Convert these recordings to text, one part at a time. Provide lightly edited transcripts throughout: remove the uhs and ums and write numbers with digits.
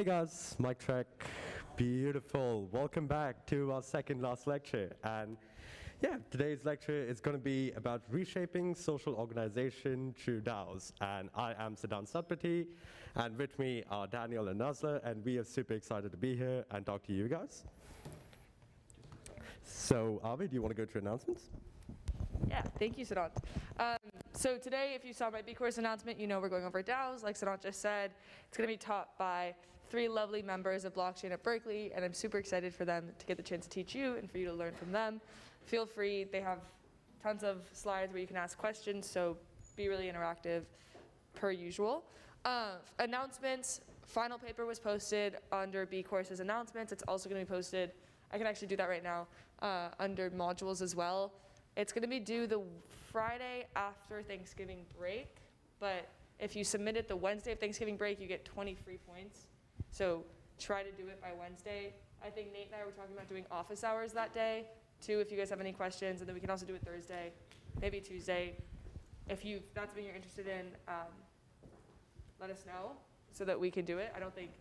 Hey guys, mic check. Beautiful. Welcome back to our second last lecture. And yeah, today's lecture is going to be about reshaping social organization through DAOs. And I am Siddhant Satapathy, and with me are Daniel and Nazli, and we are super excited to be here and talk to you guys. So, Avi, do you want to go to announcements? Yeah, thank you, Siddhant. So today, if you saw my B-Course announcement, you know we're going over DAOs, like Siddhant just said. It's going to be taught by 3 lovely members of Blockchain at Berkeley, and I'm super excited for them to get the chance to teach you and for you to learn from them. Feel free, they have tons of slides where you can ask questions, so be really interactive per usual. Announcements, final paper was posted under B-Course's announcements. It's also going to be posted, I can actually do that right now, under modules as well. It's going to be due the Friday after Thanksgiving break, but if you submit it the Wednesday of Thanksgiving break, you get 20 free points. So try to do it by Wednesday. I think Nate and I were talking about doing office hours that day, too, if you guys have any questions, and then we can also do it Thursday, maybe Tuesday. If that's something you're interested in, let us know so that we can do it. I don't think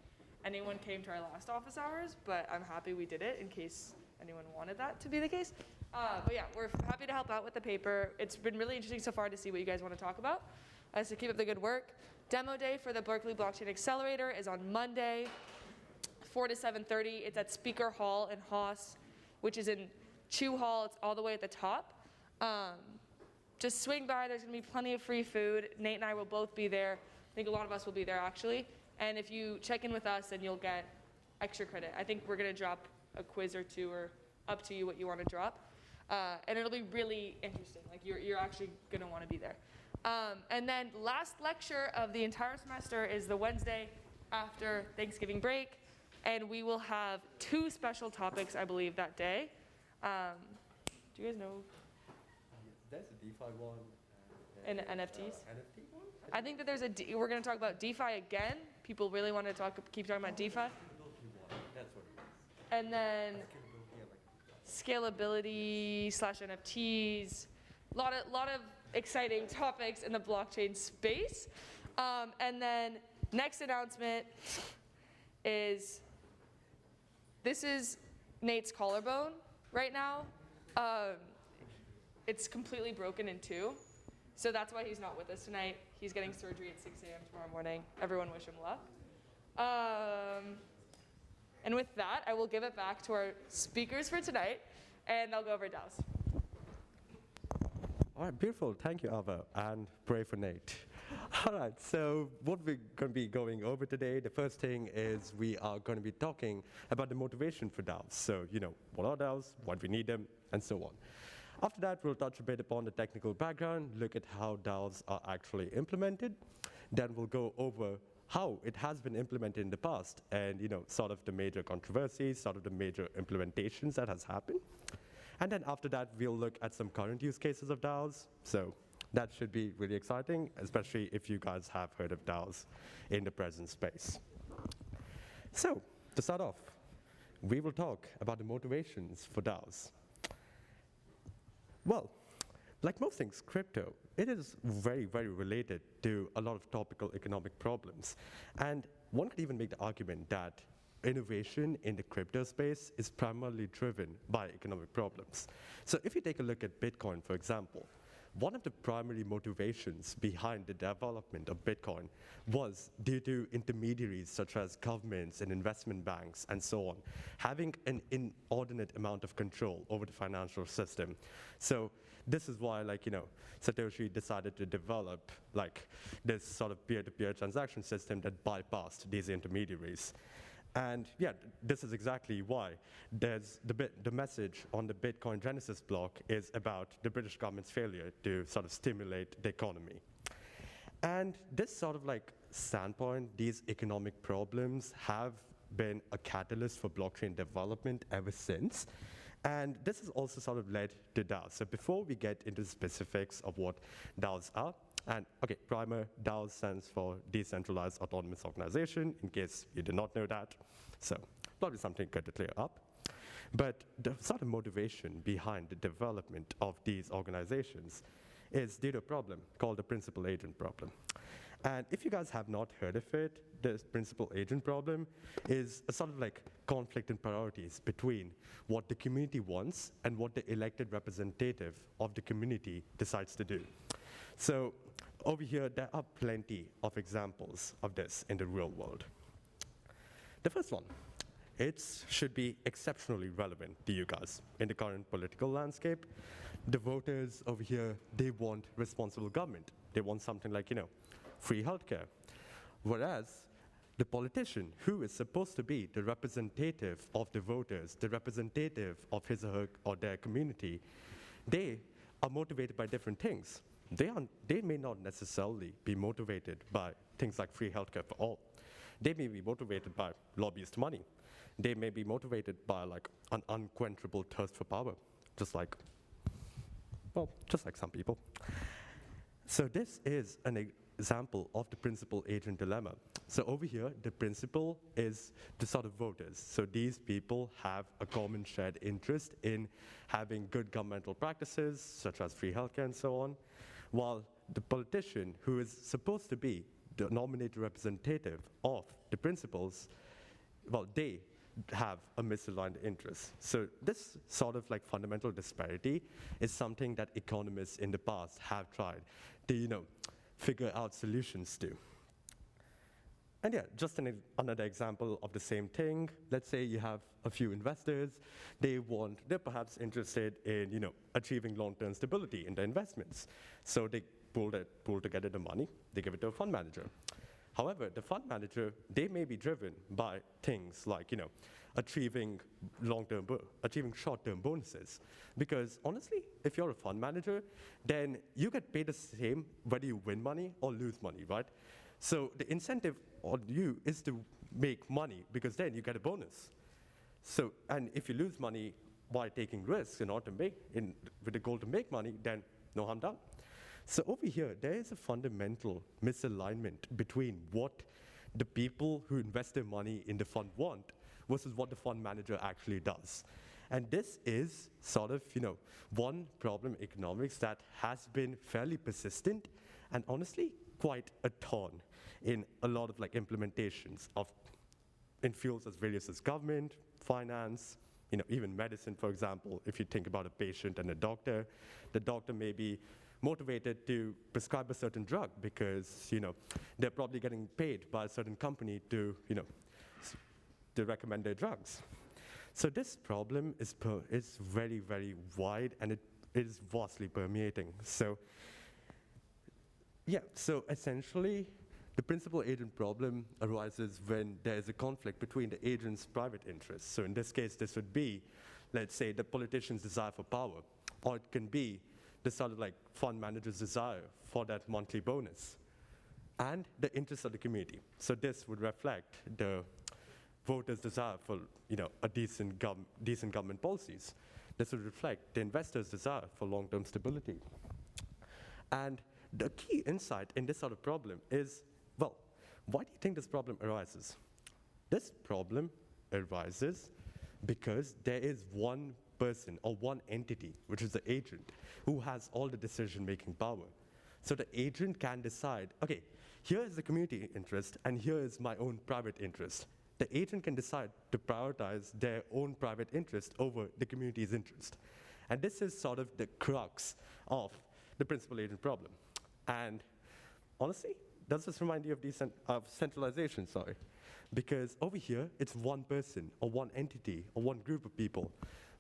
anyone came to our last office hours, but I'm happy we did it in case anyone wanted that to be the case. But yeah, we're happy to help out with the paper. It's been really interesting so far to see what you guys want to talk about. So keep up the good work. Demo day for the Berkeley Blockchain Accelerator is on Monday, 4 to 7:30. It's at Speaker Hall in Haas, which is in Chew Hall. It's all the way at the top. Just swing by. There's going to be plenty of free food. Nate and I will both be there. I think a lot of us will be there, actually. And if you check in with us, then you'll get extra credit. I think we're going to drop a quiz or two, or up to you what you want to drop. And it'll be really interesting. Like you're actually going to want to be there. And then last lecture of the entire semester is the Wednesday after Thanksgiving break. And we will have 2 special topics, I believe, that day. Do you guys know? There's a DeFi one. And NFTs? NFT one? I think that we're going to talk about DeFi again. People really want to keep talking about DeFi. That's what it is. And then scalability/NFTs, a lot of exciting topics in the blockchain space. And then next announcement is, this is Nate's collarbone right now. It's completely broken in 2. So that's why he's not with us tonight. He's getting surgery at 6 a.m. tomorrow morning. Everyone wish him luck. And with that, I will give it back to our speakers for tonight, and they'll go over DAOs. All right, beautiful. Thank you, Ava, and pray for Nate. All right, so what we're going to be going over today, the first thing is we are going to be talking about the motivation for DAOs. So, what are DAOs, why do we need them, and so on. After that, we'll touch a bit upon the technical background, look at how DAOs are actually implemented. Then we'll go over how it has been implemented in the past and, sort of the major controversies, sort of the major implementations that has happened. And then after that, we'll look at some current use cases of DAOs. So that should be really exciting, especially if you guys have heard of DAOs in the present space. So to start off, we will talk about the motivations for DAOs. Well, like most things crypto, it is very, very related to a lot of topical economic problems. And one could even make the argument that innovation in the crypto space is primarily driven by economic problems. So if you take a look at Bitcoin, for example, one of the primary motivations behind the development of Bitcoin was due to intermediaries such as governments and investment banks and so on, having an inordinate amount of control over the financial system. So this is why, Satoshi decided to develop this sort of peer-to-peer transaction system that bypassed these intermediaries. And yeah, this is exactly why the message on the Bitcoin Genesis block is about the British government's failure to sort of stimulate the economy. And this sort of standpoint, these economic problems have been a catalyst for blockchain development ever since. And this has also sort of led to DAOs. So before we get into the specifics of what DAOs are, and okay, primer, DAO stands for Decentralized Autonomous Organization, in case you did not know that. So probably something good to clear up. But the sort of motivation behind the development of these organizations is due to a problem called the principal agent problem. And if you guys have not heard of it, the principal agent problem is a sort of like conflict in priorities between what the community wants and what the elected representative of the community decides to do. So over here, there are plenty of examples of this in the real world. The first one, it should be exceptionally relevant to you guys in the current political landscape. The voters over here, they want responsible government. They want something like, free healthcare. Whereas the politician, who is supposed to be the representative of the voters, the representative of his or her or their community, they are motivated by different things. They may not necessarily be motivated by things like free healthcare for all. They may be motivated by lobbyist money. They may be motivated by like an unquenchable thirst for power, just like some people. So this is an example of the principal agent dilemma. So over here, the principal is the sort of voters. So these people have a common shared interest in having good governmental practices, such as free healthcare and so on, while the politician, who is supposed to be the nominated representative of the principals, well, they have a misaligned interest. So this sort of like fundamental disparity is something that economists in the past have tried to, figure out solutions to. And yeah, just another example of the same thing. Let's say you have a few investors. They're perhaps interested in, achieving long-term stability in their investments. So they pool together the money, they give it to a fund manager. However, the fund manager, they may be driven by things like, achieving short-term bonuses. Because honestly, if you're a fund manager, then you get paid the same whether you win money or lose money, right? So the incentive on you is to make money because then you get a bonus. So, and if you lose money by taking risks in order to with the goal to make money, then no harm done. So over here, there is a fundamental misalignment between what the people who invest their money in the fund want versus what the fund manager actually does. And this is sort of, one problem in economics that has been fairly persistent and honestly quite a thorn in a lot of like implementations in fields as various as government, finance, even medicine, for example. If you think about a patient and a doctor, the doctor may be motivated to prescribe a certain drug because, they're probably getting paid by a certain company to recommend their drugs. So this problem is very, very wide and it is vastly permeating. So yeah, so essentially, the principal agent problem arises when there is a conflict between the agent's private interests. So in this case, this would be, let's say, the politician's desire for power, or it can be the sort of like fund manager's desire for that monthly bonus, and the interests of the community. So this would reflect the voters' desire for a decent government policies. This would reflect the investors' desire for long-term stability. And the key insight in this sort of problem is, well, why do you think this problem arises? This problem arises because there is one person or one entity, which is the agent, who has all the decision-making power. So the agent can decide, okay, here is the community interest and here is my own private interest. The agent can decide to prioritize their own private interest over the community's interest. And this is sort of the crux of the principal agent problem. And honestly, does this remind you of centralization, sorry? Because over here, it's one person or one entity or one group of people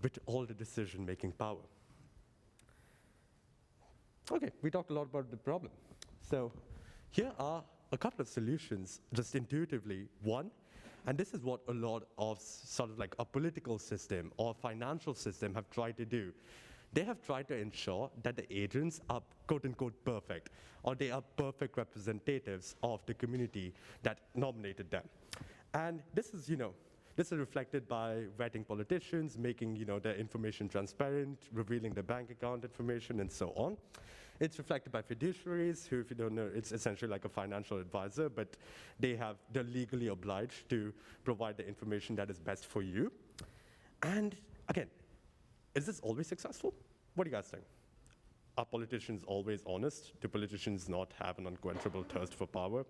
with all the decision-making power. Okay, we talked a lot about the problem. So here are a couple of solutions, just intuitively. One, and this is what a lot of sort of like a political system or financial system have tried to do. They have tried to ensure that the agents are quote-unquote perfect, or they are perfect representatives of the community that nominated them. And this is, this is reflected by vetting politicians, making, their information transparent, revealing their bank account information, and so on. It's reflected by fiduciaries, who, if you don't know, it's essentially like a financial advisor, but they're legally obliged to provide the information that is best for you. And again, is this always successful? What do you guys think? are politicians always honest? Do politicians not have an unquenchable thirst for power?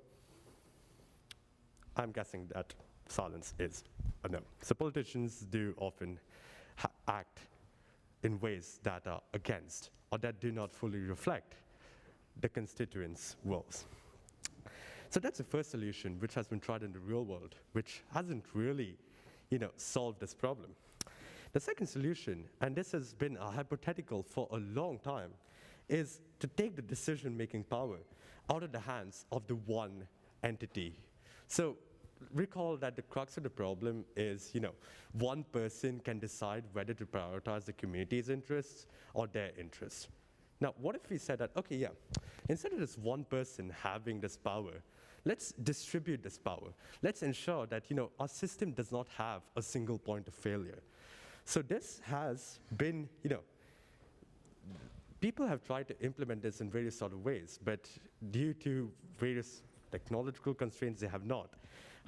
I'm guessing that silence is a no. So politicians do often act in ways that are against or that do not fully reflect the constituents' wills. So that's the first solution which has been tried in the real world, which hasn't really, solved this problem. The second solution, and this has been a hypothetical for a long time, is to take the decision-making power out of the hands of the one entity. So recall that the crux of the problem is, one person can decide whether to prioritize the community's interests or their interests. Now, what if we said that, okay, yeah, instead of this one person having this power, let's distribute this power. Let's ensure that, our system does not have a single point of failure. So this has been, people have tried to implement this in various sort of ways, but due to various technological constraints, they have not.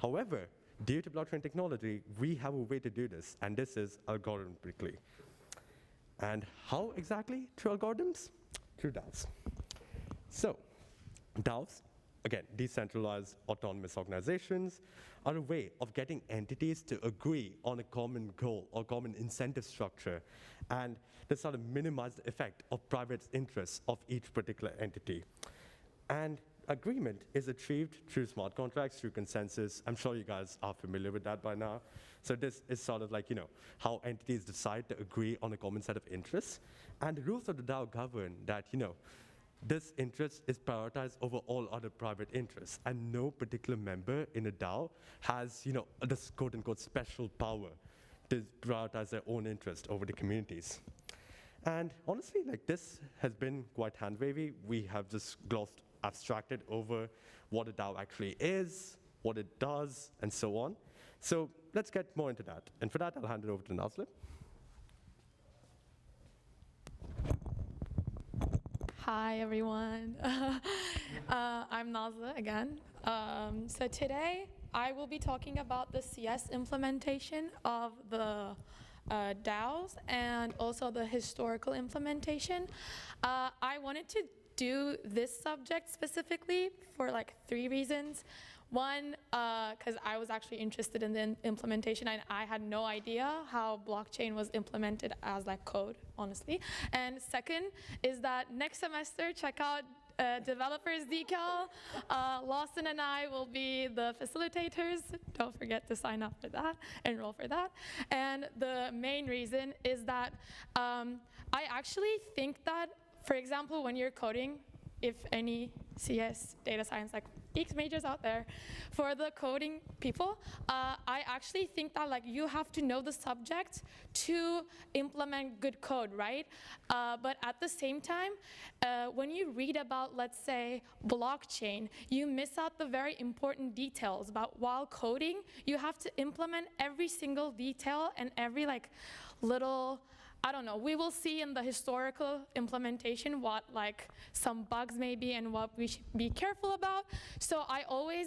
However, due to blockchain technology, we have a way to do this, and this is algorithmically. And how exactly through algorithms? Through DAOs. So DAOs, again, decentralized autonomous organizations, are a way of getting entities to agree on a common goal or common incentive structure, and to sort of minimize the effect of private interests of each particular entity. And agreement is achieved through smart contracts, through consensus. I'm sure you guys are familiar with that by now. So this is sort of like, how entities decide to agree on a common set of interests. And the rules of the DAO govern that, this interest is prioritized over all other private interests. And no particular member in a DAO has, this quote-unquote special power to prioritize their own interest over the communities. And honestly, this has been quite hand-wavy. We have just glossed abstracted over what a DAO actually is, what it does, and so on. So let's get more into that. And for that, I'll hand it over to Nazli. Hi, everyone. I'm Nazli again. So today, I will be talking about the CS implementation of the DAOs and also the historical implementation. I wanted to do this subject specifically for 3 reasons. One, because I was actually interested in the implementation and I had no idea how blockchain was implemented as code, honestly. And second is that next semester, check out Developers DeCal. Lawson and I will be the facilitators. Don't forget to sign up for that, enroll for that. And the main reason is that I actually think that, for example, when you're coding, if any CS, data science, geeks majors out there, for the coding people, I actually think that you have to know the subject to implement good code, right? But at the same time, when you read about, let's say, blockchain, you miss out the very important details about while coding, you have to implement every single detail and every little, I don't know, we will see in the historical implementation what some bugs may be and what we should be careful about. So I always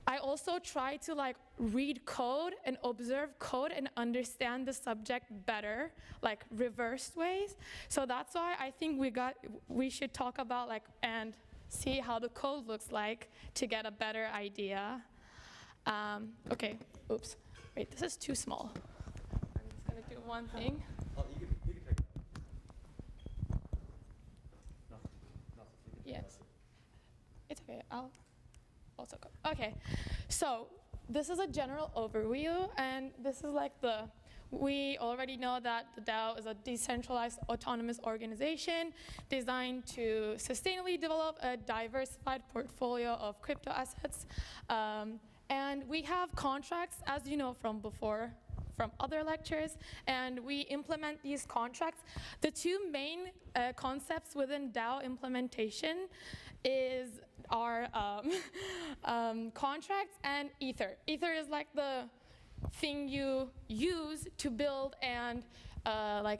I also try to read code and observe code and understand the subject better, reversed ways. So that's why I think we should talk about and see how the code looks like to get a better idea. Okay, oops, wait, this is too small. I'm just gonna do one thing. Oh, you can take that. Yes. It's okay, I'll also go. Okay, so this is a general overview, and this is we already know that the DAO is a decentralized autonomous organization designed to sustainably develop a diversified portfolio of crypto assets. And we have contracts, as you know from before, from other lectures, and we implement these contracts. The 2 main concepts within DAO implementation are contracts and Ether. Ether is the thing you use to build and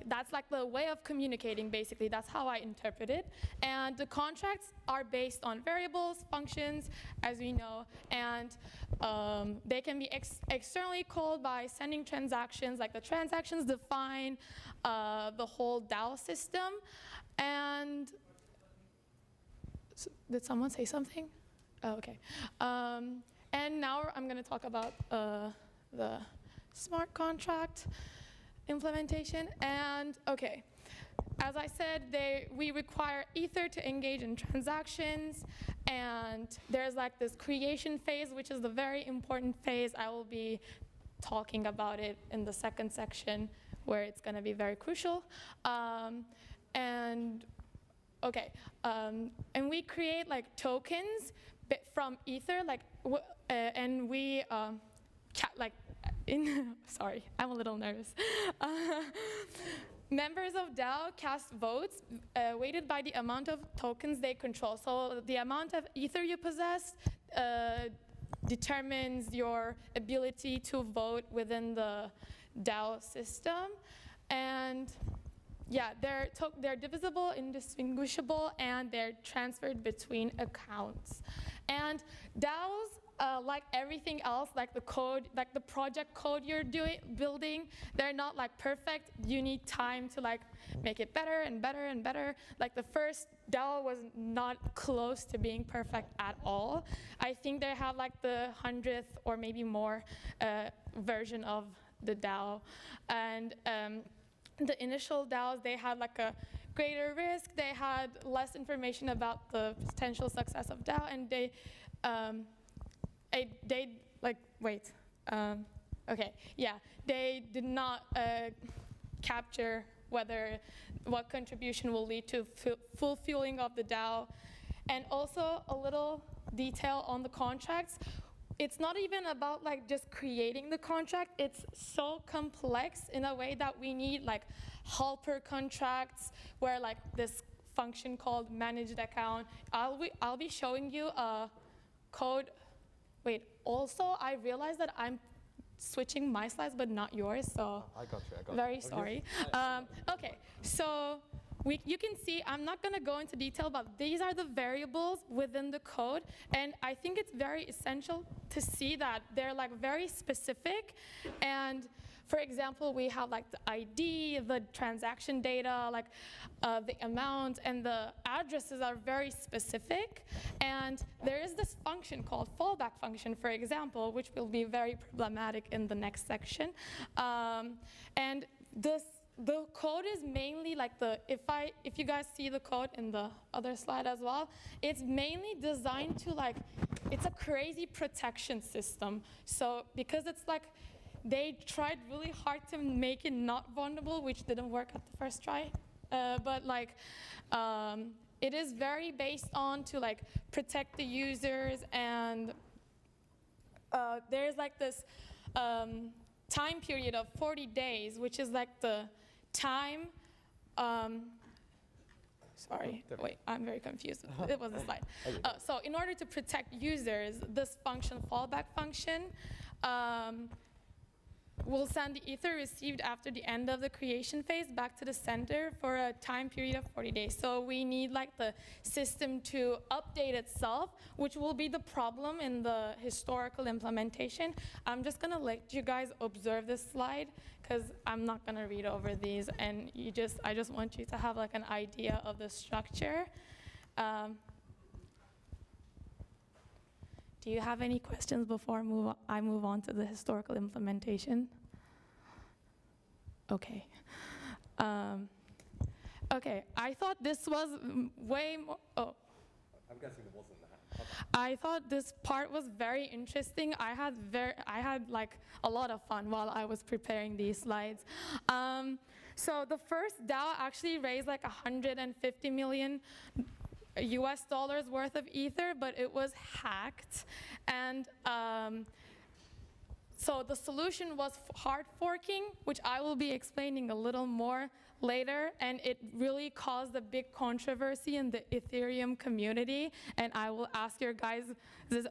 that's the way of communicating, basically. That's how I interpret it. And the contracts are based on variables, functions, as we know, and they can be externally called by sending transactions. The transactions define the whole DAO system. And did someone say something? Oh, okay. And now I'm going to talk about the smart contract implementation. And okay, as I said, we require Ether to engage in transactions. And there's like this creation phase, which is the very important phase. I will be talking about it in the second section, where it's going to be very crucial. And we create like tokens from Ether, like, and we sorry, I'm a little nervous. Members of DAO cast votes weighted by the amount of tokens they control. So the amount of Ether you possess determines your ability to vote within the DAO system. And yeah, they're divisible, indistinguishable, and they're transferred between accounts. And DAOs, like everything else, like the code, like the project code you're building, they're not like perfect. You need time to like make it better and better and better. Like the first DAO was not close to being perfect at all. I think they have like the 100th or maybe more version of the DAO. And the initial DAOs, they had like a greater risk. They had less information about the potential success of DAO, and they they did not capture what contribution will lead to full fueling of the DAO. And also a little detail on the contracts. It's not even about like just creating the contract. It's so complex in a way that we need like helper contracts, where like this function called managed account. I'll be showing you a code. Wait, also I realized that I'm switching my slides but not yours, so I got you. Very sorry. Okay, so you can see, I'm not going to go into detail, but these are the variables within the code. And I think it's very essential to see that they're like very specific. And for example, we have like the ID, the transaction data, like the amount, and the addresses are very specific. And there is this function called fallback function, for example, which will be very problematic in the next section. And the code is mainly like if you guys see the code in the other slide as well, it's mainly designed to like, it's a crazy protection system. So because it's like, they tried really hard to make it not vulnerable, which didn't work at the first try. But like, it is very based on to like protect the users, and there's like this time period of 40 days, which is like the time, sorry, wait, I'm very confused. It was a slide. So in order to protect users, this function, fallback function, will send the Ether received after the end of the creation phase back to the center for a time period of 40 days. So we need like the system to update itself, which will be the problem in the historical implementation. I'm just gonna let you guys observe this slide, because I'm not gonna read over these, and I just want you to have like an idea of the structure. Do you have any questions before I move on to the historical implementation? Okay. Okay, I thought this was way more, oh. I'm guessing it wasn't that. Okay. I thought this part was very interesting. I had like a lot of fun while I was preparing these slides. So the first DAO actually raised like 150 million US dollars worth of Ether, but it was hacked. And so the solution was hard forking, which I will be explaining a little more later, and it really caused a big controversy in the Ethereum community, and I will ask your guys'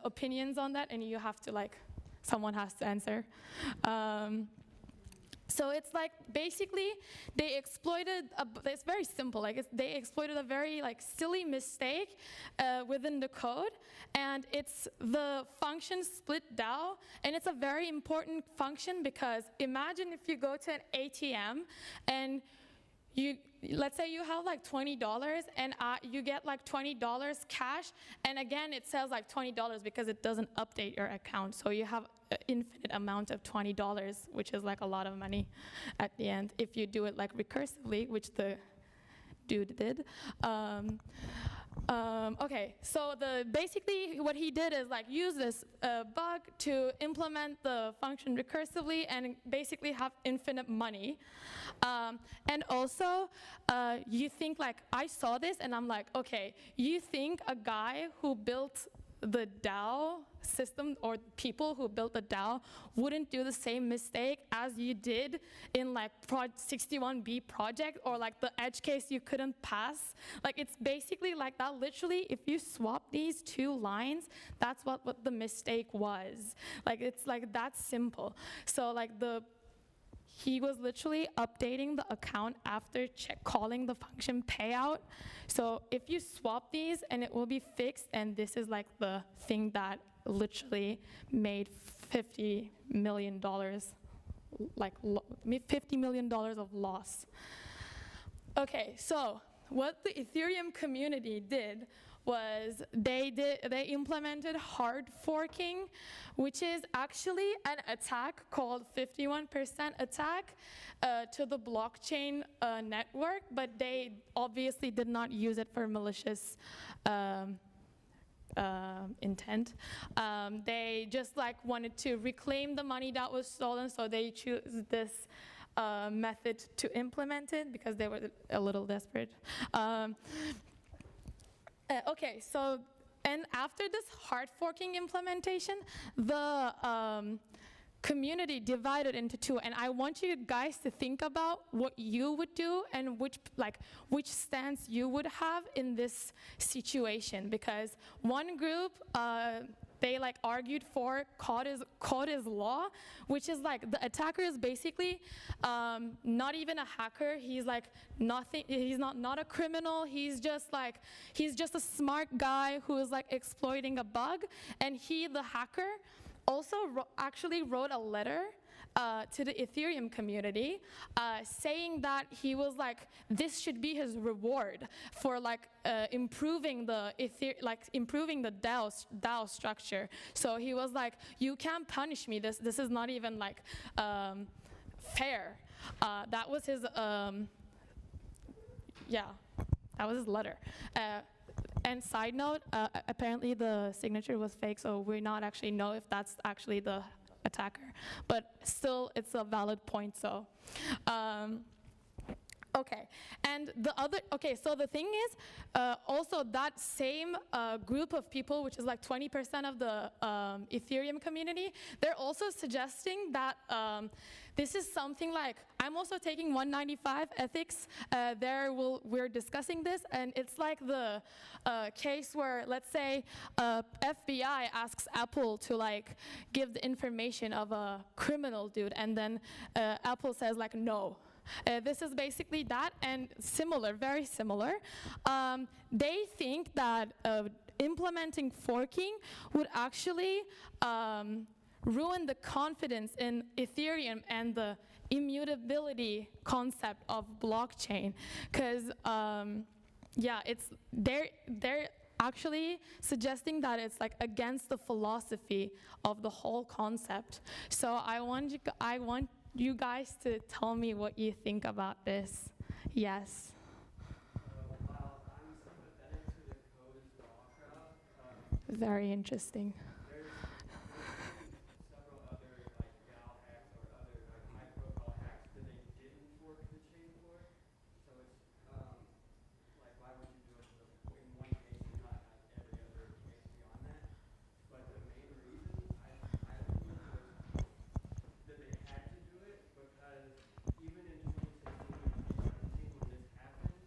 opinions on that, and you have to like, someone has to answer. So it's like, basically, they exploited, it's very simple, like they exploited a very like silly mistake within the code, and it's the function split DAO, and it's a very important function, because imagine if you go to an ATM and let's say you have like $20 and you get like $20 cash, and again it says like $20 because it doesn't update your account, so you have an infinite amount of $20, which is like a lot of money at the end if you do it like recursively, which the dude did. Okay, so basically what he did is like use this bug to implement the function recursively and basically have infinite money. And also, you think like, I saw this and I'm like, okay, you think a guy who built the DAO system, or people who built the DAO, wouldn't do the same mistake as you did in like 61B project, or like the edge case you couldn't pass? Like, it's basically like that. Literally, if you swap these two lines, that's what the mistake was. Like, it's like that simple. So like he was literally updating the account after calling the function payout. So if you swap these, and it will be fixed, and this is like the thing that literally made $50 million, like $50 million of loss. Okay, so what the Ethereum community did was they implemented hard forking, which is actually an attack called 51% attack to the blockchain network, but they obviously did not use it for malicious intent. They just like wanted to reclaim the money that was stolen, so they choose this method to implement it because they were a little desperate. Okay, so, and after this hard forking implementation, the community divided into two, and I want you guys to think about what you would do and which stance you would have in this situation, because one group, they like argued for code is law, which is like the attacker is basically not even a hacker. He's like nothing. He's not a criminal. He's just a smart guy who is like exploiting a bug. And the hacker, also actually wrote a letter to the Ethereum community saying that he was like, this should be his reward for like improving the DAO structure. So he was like, you can't punish me. This is not even like fair. That was his that was his letter. And side note, apparently the signature was fake, so we not actually know if that's actually the attacker. But still, it's a valid point, so. Okay, and so the thing is, also that same group of people, which is like 20% of the Ethereum community, they're also suggesting that this is something like, I'm also taking 195 ethics, we're discussing this, and it's like the case where, let's say, FBI asks Apple to like give the information of a criminal dude, and then Apple says like, no. This is basically that, and similar, very similar. They think that implementing forking would actually ruin the confidence in Ethereum and the immutability concept of blockchain, because they're actually suggesting that it's like against the philosophy of the whole concept. So I want you guys to tell me what you think about this. Yes. While I'm sympathetic to the code is law crowd, Very interesting. there's several other like DAO hacks or other like high-profile hacks that they didn't fork the chain for. So it's like, why would you do it in one case and not like every other case beyond that? But the main reason I believe was that they had to do it because even in 2016 and 2017 when this happened,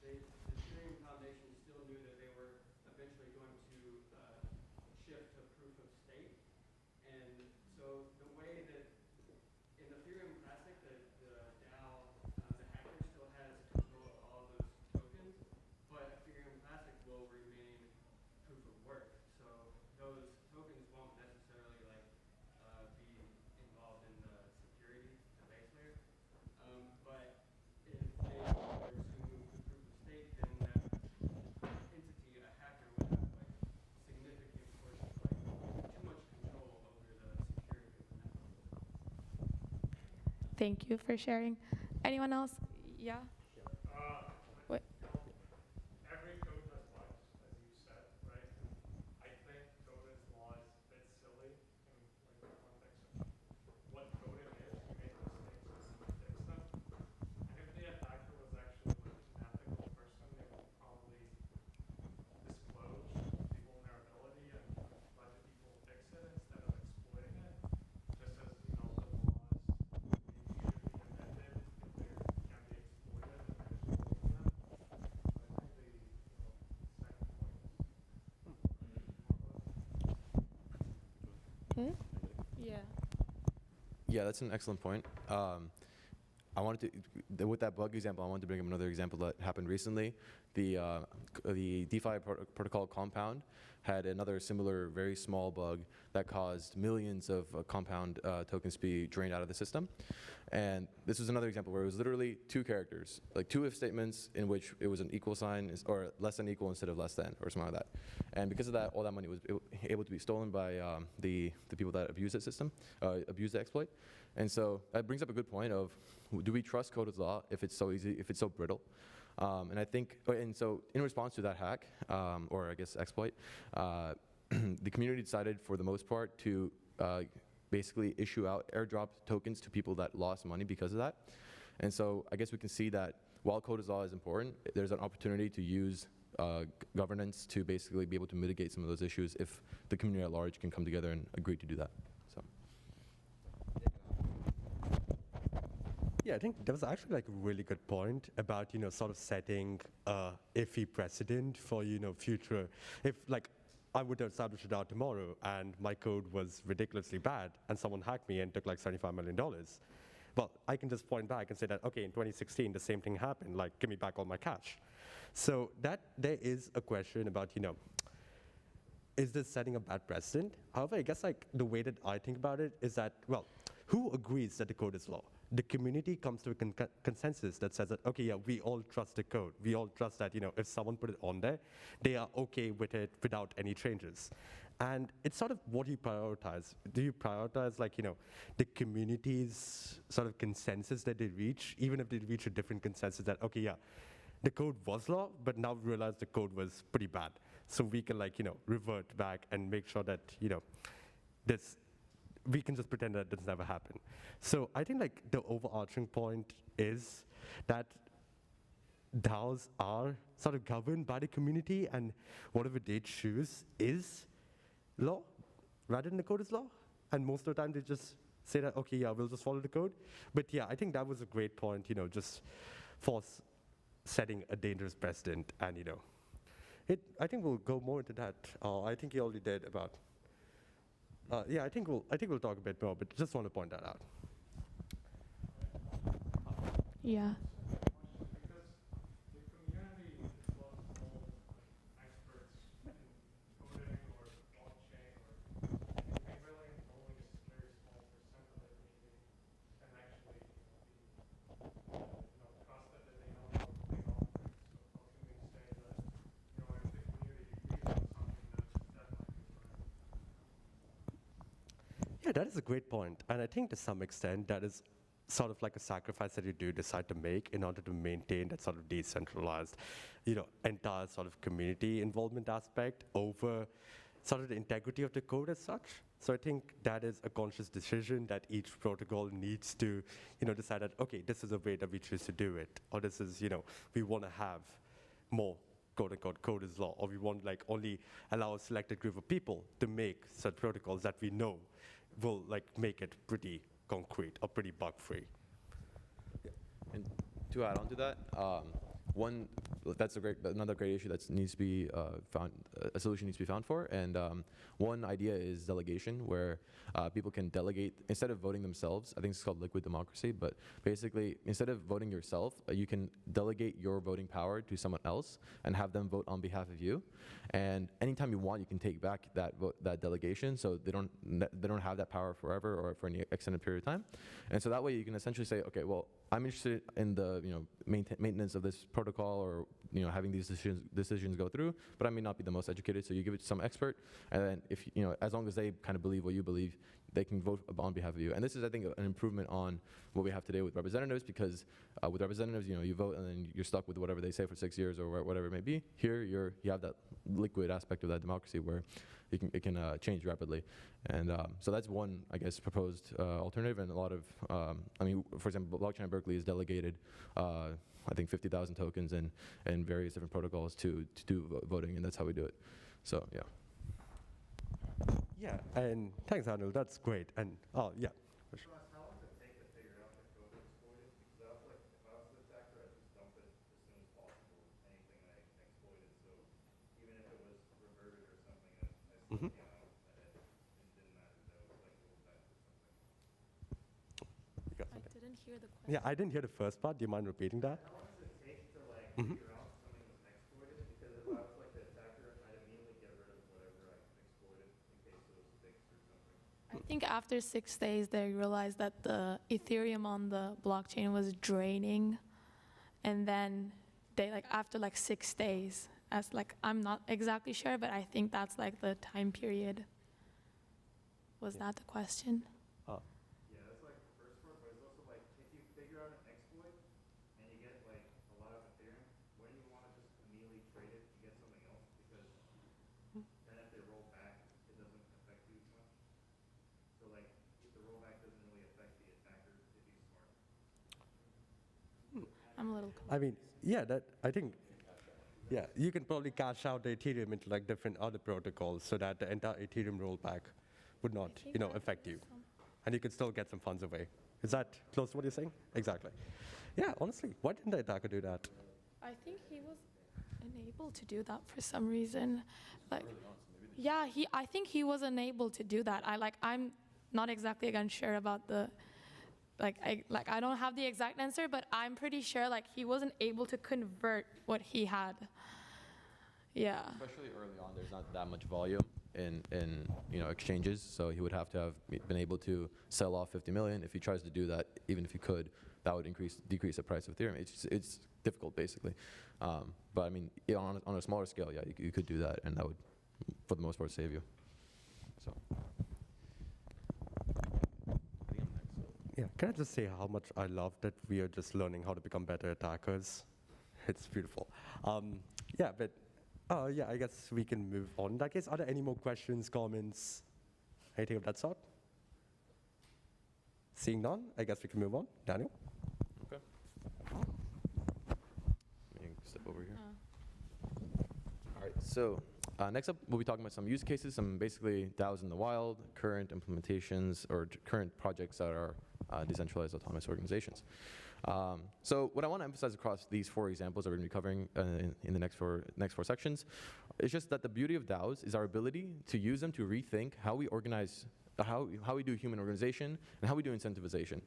the Ethereum Foundation still knew that they were eventually going to shift to thank you for sharing. Anyone else? Yeah? Wait. Every code has bugs, as you said, right? I think code is law is a bit silly in like the context of what coding is. You make mistakes and you fix them. And if the attacker was actually like an ethical person, they would probably disclose the vulnerability and let the people fix it instead of exploiting it. Just as the laws need to be amended if they can be exploited and they're exploiting them. I think the second point is Yeah. Yeah, that's an excellent point. I wanted to, with that bug example, I wanted to bring up another example that happened recently. The DeFi protocol Compound had another similar, very small bug that caused millions of Compound tokens to be drained out of the system. And this was another example where it was literally two characters, like two if statements in which it was an equal sign or less than equal instead of less than or something like that. And because of that, all that money was able to be stolen by the people that abused that system, abused the exploit. And so that brings up a good point of, do we trust code as law if it's so easy, if it's so brittle? And I think, and so in response to that hack, or I guess exploit, the community decided for the most part to basically issue out airdrop tokens to people that lost money because of that. And so I guess we can see that while code as law is important, there's an opportunity to use governance to basically be able to mitigate some of those issues if the community at large can come together and agree to do that. So. Yeah, I think that was actually like a really good point about, sort of setting a iffy precedent for, future. If like I would establish a DAO tomorrow and my code was ridiculously bad and someone hacked me and took like $75 million, well, I can just point back and say that, okay, in 2016, the same thing happened, like give me back all my cash. So that there is a question about, is this setting a bad precedent? However, I guess like the way that I think about it is that, well, who agrees that the code is law? The community comes to a consensus that says that, okay, yeah, we all trust the code. We all trust that, if someone put it on there, they are okay with it without any changes. And it's sort of what you prioritize. Do you prioritize like, the community's sort of consensus that they reach, even if they reach a different consensus that, okay, yeah, the code was law, but now we realize the code was pretty bad. So we can like, revert back and make sure that, we can just pretend that this never happened. So I think like the overarching point is that DAOs are sort of governed by the community and whatever they choose is law rather than the code is law. And most of the time they just say that, okay, yeah, we'll just follow the code. But yeah, I think that was a great point, just for setting a dangerous precedent. And, I think we'll go more into that. I think you already did about yeah, I think we'll talk a bit more, but just want to point that out. Yeah. because the community is full of experts in coding or blockchain, or I really only a very small percent of the community can actually be trusted that they know how to play governance. So how can we say that if the community agrees on something that might be correct? Yeah, that is a great point. And I think to some extent that is sort of like a sacrifice that you do decide to make in order to maintain that sort of decentralized, entire sort of community involvement aspect over sort of the integrity of the code as such. So I think that is a conscious decision that each protocol needs to, decide that, okay, this is a way that we choose to do it. Or this is, we want to have more quote unquote code is law, or we want like only allow a selected group of people to make such protocols that we know will like make it pretty concrete or pretty bug free. And to add on to that, another great issue that needs to be found, a solution needs to be found for. And one idea is delegation, where people can delegate, instead of voting themselves, I think it's called liquid democracy, but basically, instead of voting yourself, you can delegate your voting power to someone else and have them vote on behalf of you. And anytime you want, you can take back that delegation, so they don't have that power forever or for any extended period of time. And so that way you can essentially say, okay, well, I'm interested in the maintenance of this protocol or having these decisions go through, but I may not be the most educated. So you give it to some expert, and then if as long as they kind of believe what you believe, they can vote on behalf of you. And this is, I think, an improvement on what we have today with representatives, because with representatives, you vote and then you're stuck with whatever they say for 6 years or whatever it may be. Here, you have that liquid aspect of that democracy where it can change rapidly. And so that's one, I guess, proposed alternative. And a lot of, for example, Blockchain at Berkeley is delegated, I think 50,000 tokens and various different protocols to do voting, and that's how we do it. So, yeah. Yeah, and thanks, Arnold. That's great. And How long does it take to figure out the code that's exploited? Because I was like, if I was the attacker, I'd just dump it as soon as possible, anything that I exploited. So even if it was reverted or something, I still came out ahead. It didn't matter that it was like rolled back or something. You got I something? didn't hear the question. Yeah, I didn't hear the first part. Do you mind repeating that? How long does it take to like figure out something was exploited? Because if I was like the attacker, I'd immediately get rid of whatever I exploited in case it was fixed or something. I think after 6 days, they realized that the Ethereum on the blockchain was draining. And then they after 6 days, I'm not exactly sure, but I think that's the time period. Was that the question? Yeah, that's like the first part, but it's also like if you figure out an exploit and you get like a lot of Ethereum, wouldn't you want to just immediately trade it and get something else? Because then if they roll back, it doesn't affect you as much. So like if the rollback doesn't really affect the attacker if he's smart. I'm a little I mean, yeah, I think, yeah, you can probably cash out the Ethereum into different other protocols so that the entire Ethereum rollback would not, affect you. And you could still get some funds away. Is that close to what you're saying? Exactly. Yeah, honestly, why didn't the attacker do that? I think he was unable to do that for some reason. Yeah, I think he was unable to do that. I'm not exactly again sure about the I don't have the exact answer, but I'm pretty sure he wasn't able to convert what he had. Yeah. Especially early on, there's not that much volume in exchanges, so he would have to have been able to sell off 50 million. If he tries to do that, even if he could, that would decrease the price of Ethereum. It's difficult, basically. But I mean, on a smaller scale, yeah, you could do that, and that would, for the most part, save you. So. Yeah, can I just say how much I love that we are just learning how to become better attackers? It's beautiful. Yeah, but yeah, I guess we can move on. In that case, are there any more questions, comments, anything of that sort? Seeing none, I guess we can move on. Daniel? Okay. You can step over here. All right, so next up, we'll be talking about some use cases, some basically DAOs in the wild, current implementations, or current projects that are decentralized autonomous organizations. So what I want to emphasize across these 4 examples that we're going to be covering in the next four sections is just that the beauty of DAOs is our ability to use them to rethink how we organize, how we do human organization, and how we do incentivization.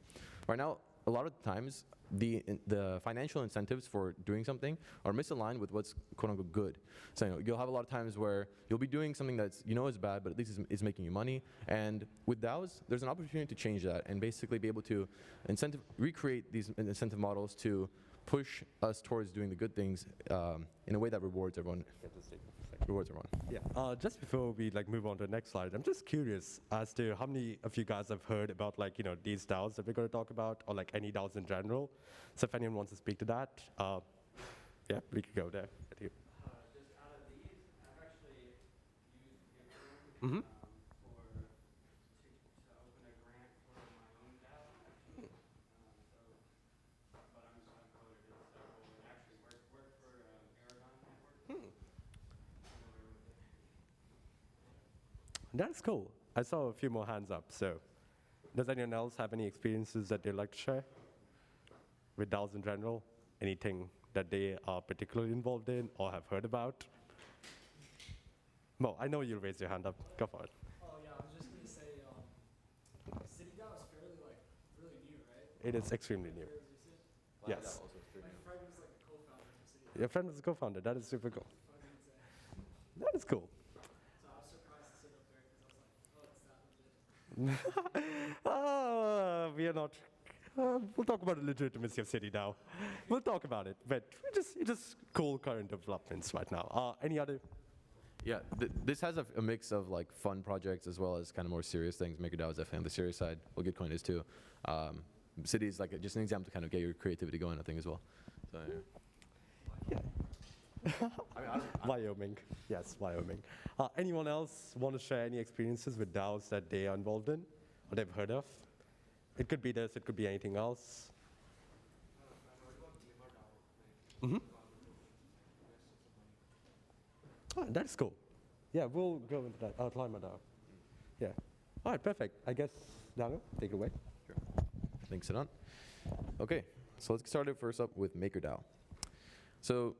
Right now, a lot of the times, the financial incentives for doing something are misaligned with what's quote unquote good. So you'll have a lot of times where you'll be doing something that's is bad, but at least is making you money. And with DAOs, there's an opportunity to change that and basically be able to recreate these incentive models to push us towards doing the good things in a way that rewards everyone. Yeah. Just before we move on to the next slide, I'm just curious as to how many of you guys have heard about these DAOs that we're going to talk about, or any DAOs in general. So if anyone wants to speak to that, yeah, we could go there. Just out of these, I've actually used Ethereum to open a grant for my own DAO, actually. But I'm just uncoded in several, and actually work for Aragon Network. That's cool. I saw a few more hands up. So does anyone else have any experiences that they'd like to share with DAOs in general? Anything that they are particularly involved in or have heard about? Mo, I know you'll raise your hand up. Go for it. Oh yeah, I was just gonna say, City DAO is fairly really new, right? It is extremely new. Fairly recent. Yes. My friend was a co-founder for City DAO. Your friend was a co-founder. That is super cool. That is cool. So I was surprised to sit up there because I was like, oh, it's that legit. Oh, we are not We'll talk about the legitimacy of City DAO. We'll talk about it, but just cool current developments right now. Any other? Yeah, this has a mix of like fun projects as well as kind of more serious things. MakerDAO is definitely on the serious side. Well, Gitcoin is too. City is like just an example to kind of get your creativity going, I think, as well. So, Yeah. I mean, Wyoming. Yes, Wyoming. Anyone else want to share any experiences with DAOs that they are involved in or they've heard of? It could be this, it could be anything else. Mm-hmm. Oh, that's cool. Yeah, we'll go into that. Climateal. Yeah. All right, perfect. I guess, Daniel, take it away. Sure. Thanks, Siddhant. Okay, so let's get started first up with MakerDAO. So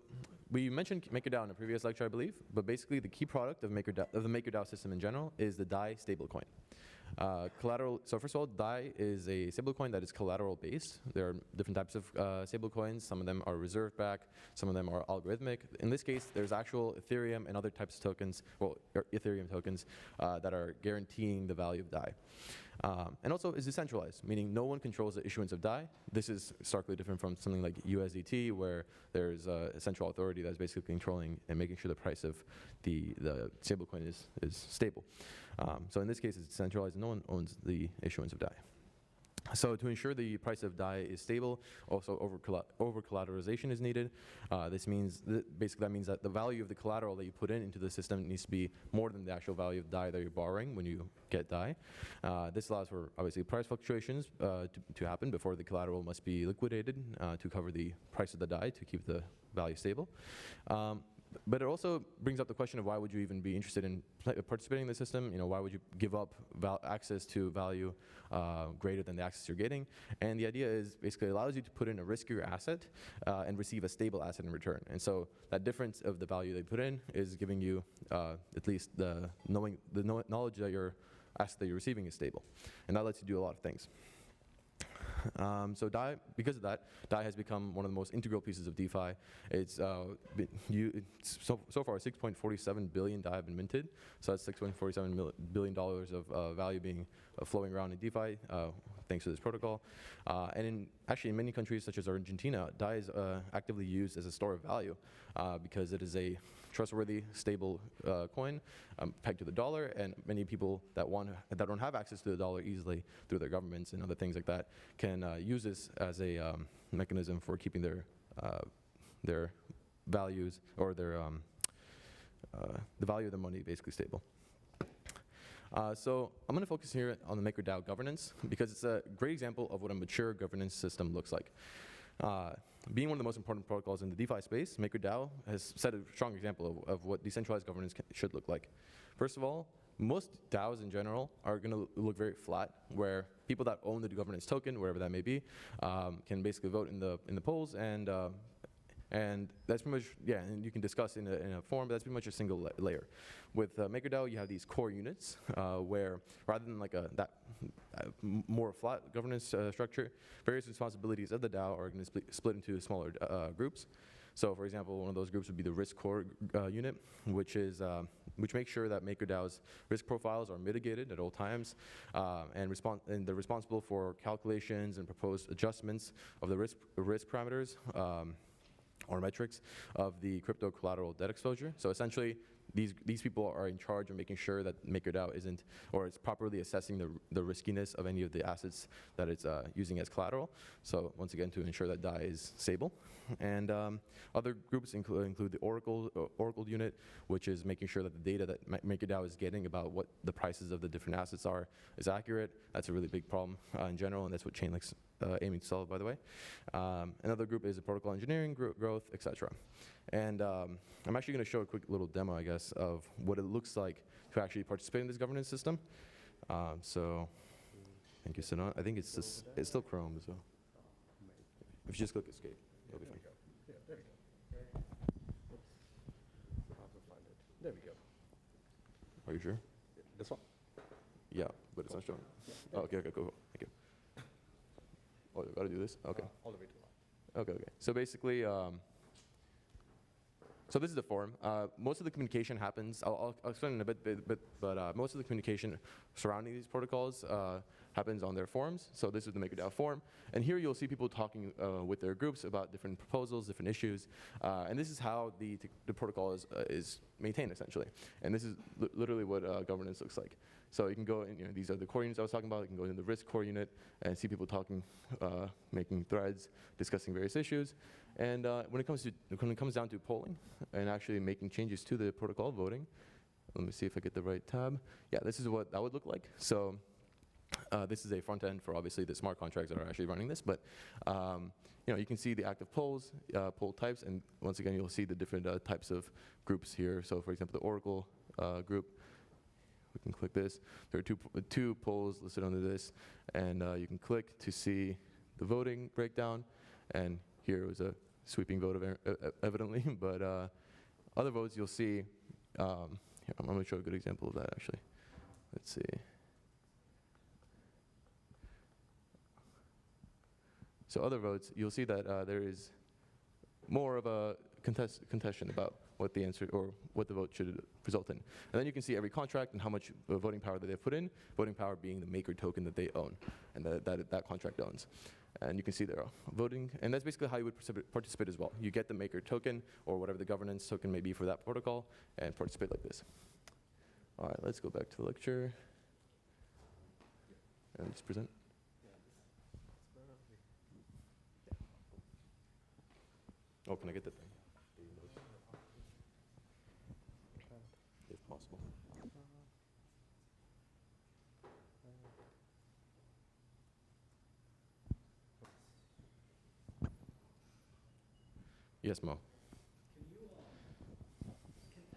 we mentioned MakerDAO in a previous lecture, I believe, but basically the key product of the MakerDAO system in general is the DAI stablecoin. So first of all, DAI is a stablecoin that is collateral based. There are different types of stablecoins. Some of them are reserve backed, some of them are algorithmic. In this case, there's actual Ethereum and other types of tokens, well, Ethereum tokens, that are guaranteeing the value of DAI. And also is decentralized, meaning no one controls the issuance of DAI. This is starkly different from something like USDT, where there's a central authority that's basically controlling and making sure the price of the stablecoin is stable. So in this case, it's decentralized and no one owns the issuance of DAI. So to ensure the price of DAI is stable, also over-collateralization is needed. This means, basically that means that the value of the collateral that you put into the system needs to be more than the actual value of DAI that you're borrowing when you get DAI. This allows for, obviously, price fluctuations to happen before the collateral must be liquidated to cover the price of the DAI to keep the value stable. But it also brings up the question of why would you even be interested in participating in the system? You know, why would you give up access to value greater than the access you're getting? And the idea is basically it allows you to put in a riskier asset and receive a stable asset in return. And so that difference of the value they put in is giving you at least the knowledge that your asset that you're receiving is stable. And that lets you do a lot of things. So DAI, because of that, DAI has become one of the most integral pieces of DeFi. It's so far 6.47 billion DAI have been minted. So that's $6.47 billion of value being flowing around in DeFi thanks to this protocol. And actually in many countries such as Argentina, DAI is actively used as a store of value because it is a trustworthy, stable coin pegged to the dollar, and many people that don't have access to the dollar easily through their governments and other things like that can use this as a mechanism for keeping their values or the value of their money basically stable. So I'm going to focus here on the MakerDAO governance because it's a great example of what a mature governance system looks like. Being one of the most important protocols in the DeFi space, MakerDAO has set a strong example of what decentralized governance should look like. First of all, most DAOs in general are going to look very flat, where people that own the governance token, wherever that may be, can basically vote in the polls, and that's pretty much, yeah, and you can discuss in a forum, but that's pretty much a single layer. With MakerDAO, you have these core units where rather than like that more flat governance structure, various responsibilities of the DAO are going to split into smaller groups. So for example, one of those groups would be the risk core unit, which makes sure that MakerDAO's risk profiles are mitigated at all times, and they're responsible for calculations and proposed adjustments of the risk parameters or metrics of the crypto collateral debt exposure. So essentially, these people are in charge of making sure that MakerDAO isn't, or it's properly assessing the riskiness of any of the assets that it's using as collateral. So once again, to ensure that DAI is stable. And other groups include the Oracle unit, which is making sure that the data that MakerDAO is getting about what the prices of the different assets are is accurate. That's a really big problem in general, and that's what Chainlink's aiming to solve, by the way. Another group is the protocol engineering growth, etc. And I'm actually going to show a quick little demo, I guess, of what it looks like to actually participate in this governance system. So thank you, Siddhant. I think it's still Chrome, so if you just click escape, it'll be fine. Yeah, there we go. There we go. Are you sure? This one? Yeah, but it's not showing. Oh, okay, cool. Thank you. Oh, you gotta do this? Okay. All the way to the line. Okay. So basically, so this is the forum. Most of the communication happens, I'll explain in a bit, but most of the communication surrounding these protocols happens on their forums. So this is the MakerDAO forum. And here you'll see people talking with their groups about different proposals, different issues. And this is how the protocol is maintained, essentially. And this is literally what governance looks like. So you can go in, these are the core units I was talking about. You can go into the risk core unit and see people talking, making threads, discussing various issues. And when it comes down to polling and actually making changes to the protocol voting, let me see if I get the right tab. Yeah, this is what that would look like. So this is a front end for obviously the smart contracts that are actually running this. But you can see the active polls, poll types, and once again, you'll see the different types of groups here. So for example, the Oracle group. We can click this. There are two polls listed under this, and you can click to see the voting breakdown. And here was a sweeping vote, evidently, but other votes you'll see. Here, I'm going to show a good example of that, actually. Let's see. So other votes, you'll see that there is more of a contention about what the answer or what the vote should result in. And then you can see every contract and how much voting power that they've put in, voting power being the maker token that they own and that contract owns. And you can see there voting, and that's basically how you would participate as well. You get the maker token or whatever the governance token may be for that protocol and participate like this. All right, let's go back to the lecture and just present. Oh, can I get the thing? If possible. Yes, Mo. Can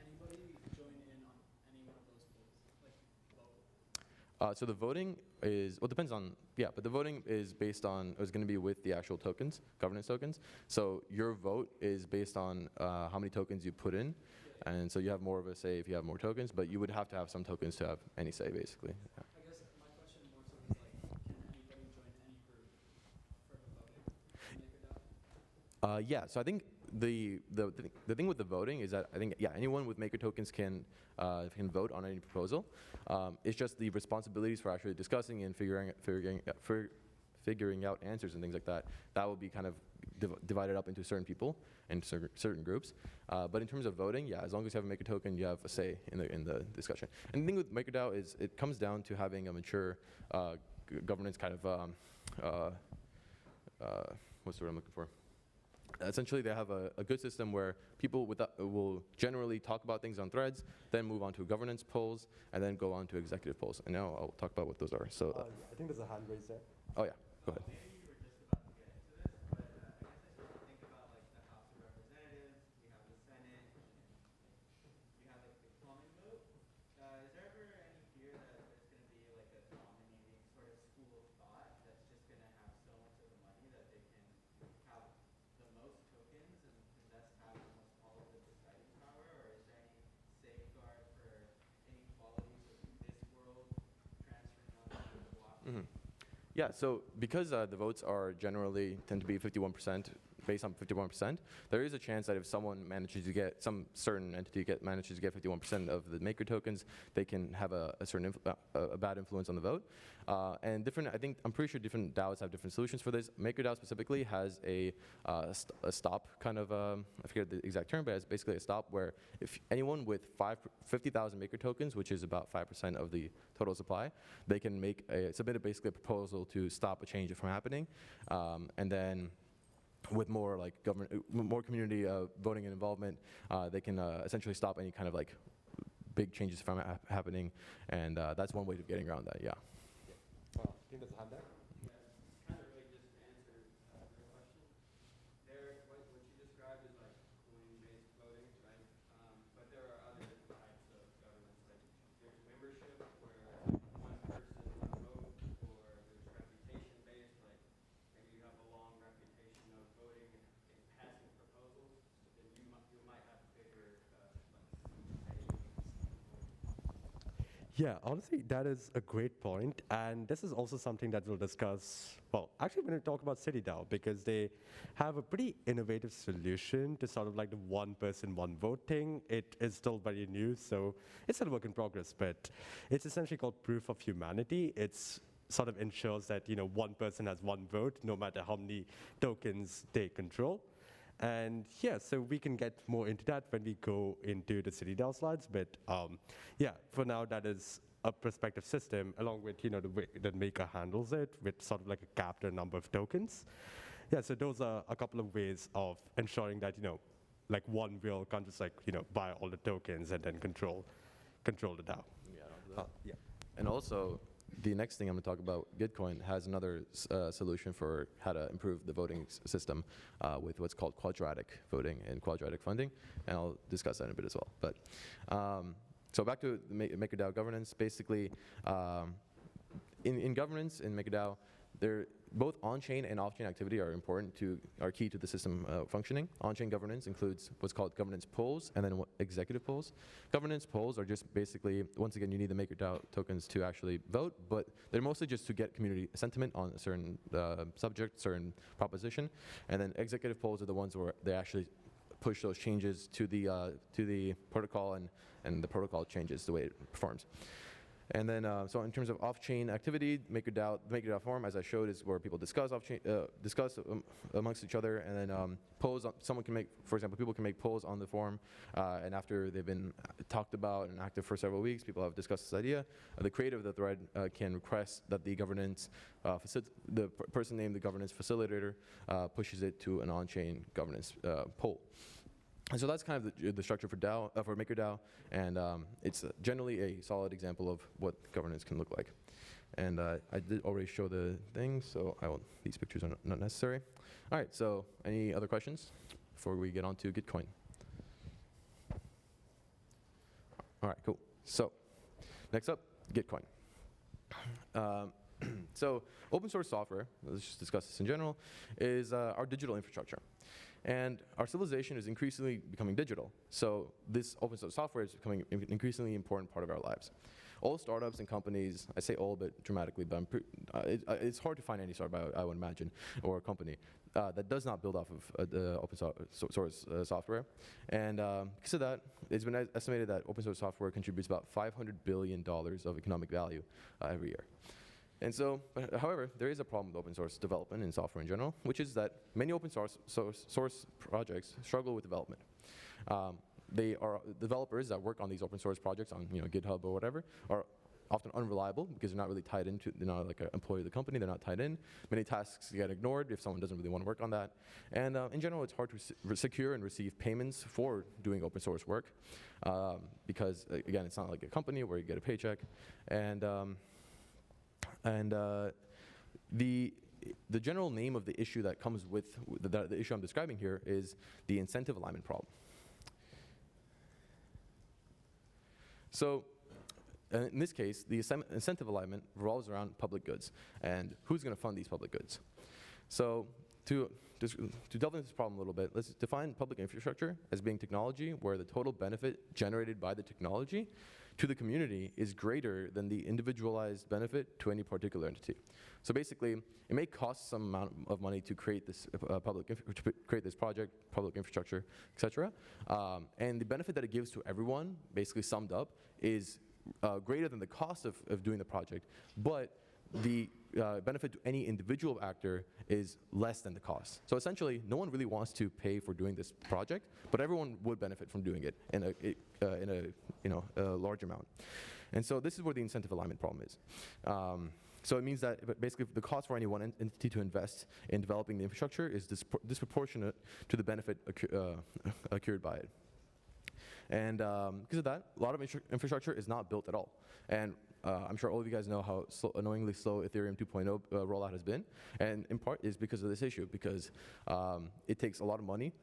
anybody join in on any one of those polls, like vote? So the voting is, well, depends on, but the voting is based on, is going to be with the actual tokens, governance tokens. So your vote is based on how many tokens you put in. And so you have more of a say if you have more tokens, but you would have to have some tokens to have any say, basically. Yeah. I guess my question more so is like, can anybody join any group for the voting? Yeah, so I think the thing with the voting is that I think, anyone with maker tokens can vote on any proposal. It's just the responsibilities for actually discussing and figuring out answers and things like that. That will be kind of divided up into certain people and certain groups. But in terms of voting, as long as you have a maker token, you have a say in the discussion. And the thing with MakerDAO is it comes down to having a mature governance kind of, what's the word I'm looking for? Essentially, they have a good system where people will generally talk about things on threads, then move on to governance polls, and then go on to executive polls. And now I'll talk about what those are. So, I think there's a hand raised there. Oh yeah, go ahead. Maybe you were just about to get into this, but I guess I sort of think about like the House of Representatives, we have the Senate, you have like the common vote. Is there ever any fear that there's going to be like a dominating sort of school of thought that's just going to have so much of the money that they can have the most tokens and thus have almost all of the deciding power? Or is there any safeguard for inequalities of this world transferring onto the blockchain? Yeah, so because the votes are generally tend to be 51%, based on 51%, there is a chance that if someone manages to get, some certain entity manages to get 51% of the maker tokens, they can have a certain a bad influence on the vote. And I'm pretty sure different DAOs have different solutions for this. MakerDAO specifically has a stop kind of, I forget the exact term, but it's basically a stop where if anyone with 50,000 maker tokens, which is about 5% of the total supply, they can submit basically a proposal to stop a change from happening. And then with more like more community voting and involvement, they can essentially stop any kind of like big changes from happening. And that's one way of getting around that, I think there's a hand there. Kind of really just answered your question. What you described is like coin-based voting, right? But there are other types of governance, like there's membership, where one person, one vote, or there's reputation-based, like maybe you have a long reputation of voting and passing proposals, then you might have bigger Yeah, honestly, that is a great point, and this is also something that we'll discuss. Well, actually, we're going to talk about CityDAO because they have a pretty innovative solution to sort of like the one person, one vote thing. It is still very new, so it's still a work in progress, but it's essentially called Proof of Humanity. It's sort of ensures that one person has one vote, no matter how many tokens they control. And yeah, so we can get more into that when we go into the City DAO slides. But yeah, for now, that is a prospective system, along with the way that Maker handles it, with sort of like a capped number of tokens. Yeah, so those are a couple of ways of ensuring that like one wheel can't just like buy all the tokens and then control the DAO. Yeah. Yeah. And also, the next thing I'm going to talk about, Gitcoin has another solution for how to improve the voting system with what's called Quadratic Voting and Quadratic Funding, and I'll discuss that in a bit as well. But so back to MakerDAO governance. Basically, in governance in MakerDAO, both on-chain and off-chain activity are key to the system functioning. On-chain governance includes what's called governance polls and then executive polls. Governance polls are just basically, once again, you need the MakerDAO tokens to actually vote, but they're mostly just to get community sentiment on a certain subject, certain proposition. And then executive polls are the ones where they actually push those changes to the protocol, and the protocol changes the way it performs. And then, so in terms of off-chain activity, MakerDAO forum, as I showed, is where people discuss amongst each other, and then polls. Someone can make, for example, people can make polls on the forum, and after they've been talked about and active for several weeks, people have discussed this idea. The creator of the thread can request that the governance, the person named the governance facilitator, pushes it to an on-chain governance poll. And so that's kind of the structure for MakerDAO, and it's generally a solid example of what governance can look like. And I did already show the thing, so these pictures are not necessary. All right, so any other questions before we get on to Gitcoin? All right, cool. So next up, Gitcoin. So open source software, let's just discuss this in general, is our digital infrastructure. And our civilization is increasingly becoming digital. So this open source software is becoming an increasingly important part of our lives. All startups and companies, I say all but dramatically, but it's hard to find any startup, I would imagine, or a company that does not build off of the open source software. And because of that, it's been estimated that open source software contributes about $500 billion of economic value every year. And so, however, there is a problem with open source development and software in general, which is that many open source projects struggle with development. They are developers that work on these open source projects on GitHub or whatever are often unreliable because they're not really tied into, they're not like an employee of the company, they're not tied in. Many tasks get ignored if someone doesn't really want to work on that. And in general, it's hard to secure and receive payments for doing open source work because, again, it's not like a company where you get a paycheck. And the general name of the issue that comes with the issue I'm describing here is the incentive alignment problem. So in this case, the incentive alignment revolves around public goods and who's going to fund these public goods. So to delve into this problem a little bit, let's define public infrastructure as being technology where the total benefit generated by the technology to the community is greater than the individualized benefit to any particular entity. So basically, it may cost some amount of money to create this project, public infrastructure, et cetera. And the benefit that it gives to everyone, basically summed up, is greater than the cost of doing the project, but the benefit to any individual actor is less than the cost. So essentially, no one really wants to pay for doing this project, but everyone would benefit from doing it in a large amount. And so this is where the incentive alignment problem is. So it means that basically the cost for any one entity to invest in developing the infrastructure is disproportionate to the benefit accrued by it. And because of that, a lot of infrastructure is not built at all. And I'm sure all of you guys know how annoyingly slow Ethereum 2.0 rollout has been. And in part is because of this issue, because it takes a lot of money.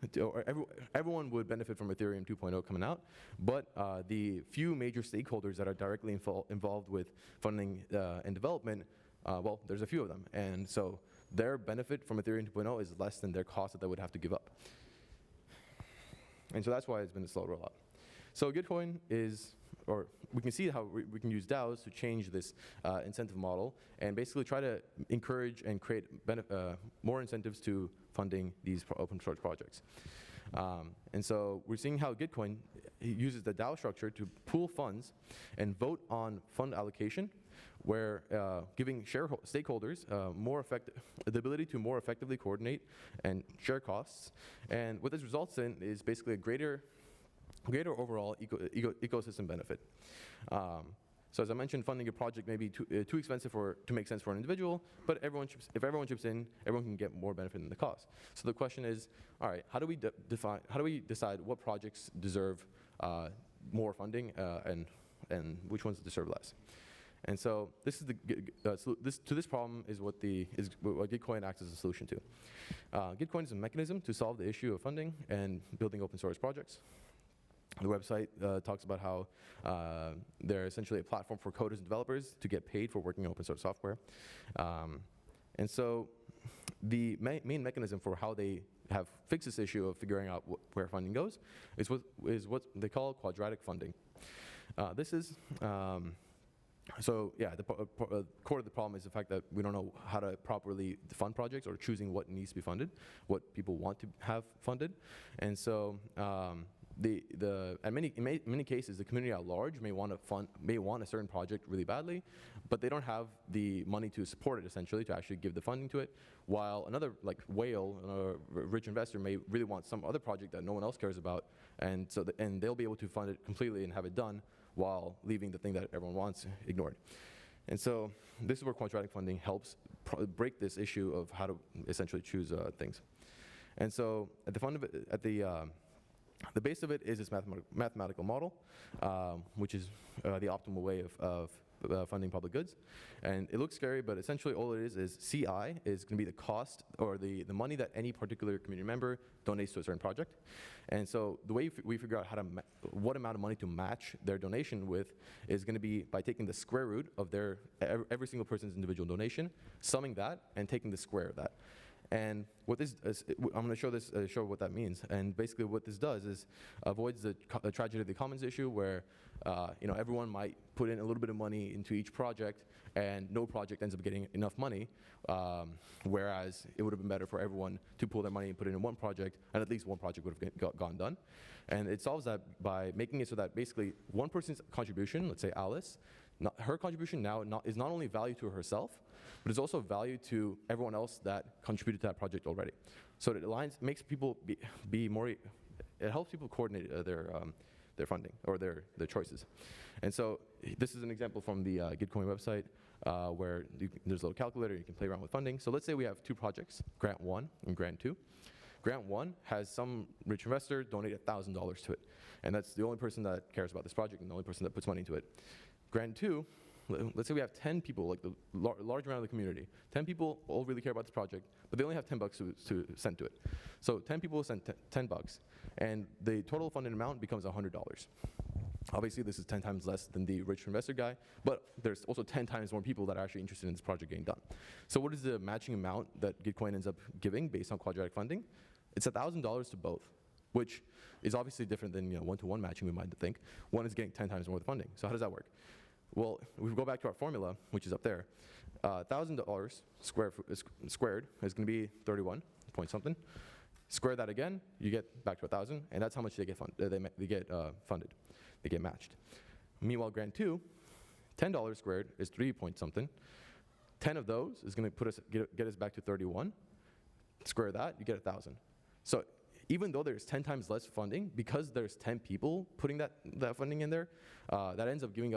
Everyone would benefit from Ethereum 2.0 coming out, but the few major stakeholders that are directly involved with funding and development, well, there's a few of them. And so their benefit from Ethereum 2.0 is less than their cost that they would have to give up. And so that's why it's been a slow rollout. So Gitcoin is, or we can see how we can use DAOs to change this incentive model and basically try to encourage and create more incentives to funding these open source projects. And so we're seeing how Gitcoin uses the DAO structure to pool funds and vote on fund allocation where giving stakeholders the ability to more effectively coordinate and share costs. And what this results in is basically a greater overall ecosystem benefit. So as I mentioned, funding a project may be too expensive to make sense for an individual, but if everyone chips in, everyone can get more benefit than the cost. So the question is, all right, how do we decide what projects deserve more funding and which ones deserve less? And so this is this problem is what Gitcoin acts as a solution to. Gitcoin is a mechanism to solve the issue of funding and building open source projects. The website talks about how they're essentially a platform for coders and developers to get paid for working on open source software. And so the main mechanism for how they have fixed this issue of figuring out where funding goes is what they call quadratic funding. This is so yeah, the core of the problem is the fact that we don't know how to properly fund projects or choosing what needs to be funded, what people want to have funded. And so in many cases, the community at large may want a certain project really badly, but they don't have the money to support it, essentially, to actually give the funding to it, while another, like whale, a rich investor may really want some other project that no one else cares about, and so and they'll be able to fund it completely and have it done while leaving the thing that everyone wants ignored. And so this is where quadratic funding helps break this issue of how to essentially choose things. And so at the base of it is this mathematical model, which is the optimal way of funding public goods. And it looks scary, but essentially all it is CI is going to be the cost or the money that any particular community member donates to a certain project. And so the way we figure out what amount of money to match their donation with is going to be by taking the square root of every single person's individual donation, summing that, and taking the square of that. And what this is, I'm going to show what that means. And basically what this does is avoids the tragedy of the commons issue where everyone might put in a little bit of money into each project and no project ends up getting enough money, whereas it would have been better for everyone to pull their money and put it in one project, and at least one project would have gone done. And it solves that by making it so that basically one person's contribution, let's say Alice, her contribution now is not only value to herself, but it's also value to everyone else that contributed to that project already. So it makes people be more, it helps people coordinate their funding or their choices. And so this is an example from the Gitcoin website where there's a little calculator, you can play around with funding. So let's say we have two projects, Grant 1 and Grant 2. Grant 1 has some rich investor donate $1,000 to it. And that's the only person that cares about this project and the only person that puts money into it. Grant 2, let's say we have 10 people, like the large amount of the community. 10 people all really care about this project, but they only have $10 to send to it. So 10 people send $10, and the total funded amount becomes $100. Obviously, this is 10 times less than the rich investor guy, but there's also 10 times more people that are actually interested in this project getting done. So what is the matching amount that Gitcoin ends up giving based on quadratic funding? It's $1,000 to both, which is obviously different than one-to-one matching we might think. One is getting 10 times more of the funding. So how does that work? Well, if we go back to our formula, which is up there, $1,000 squared is going to be 31 point something. Square that again, you get back to 1,000, and that's how much they get funded. They get matched. Meanwhile, Grant 2, $10 squared is 3 point something. 10 of those is going to get us back to 31. Square that, you get 1,000. So even though there's 10 times less funding, because there's 10 people putting that funding in there, that ends up giving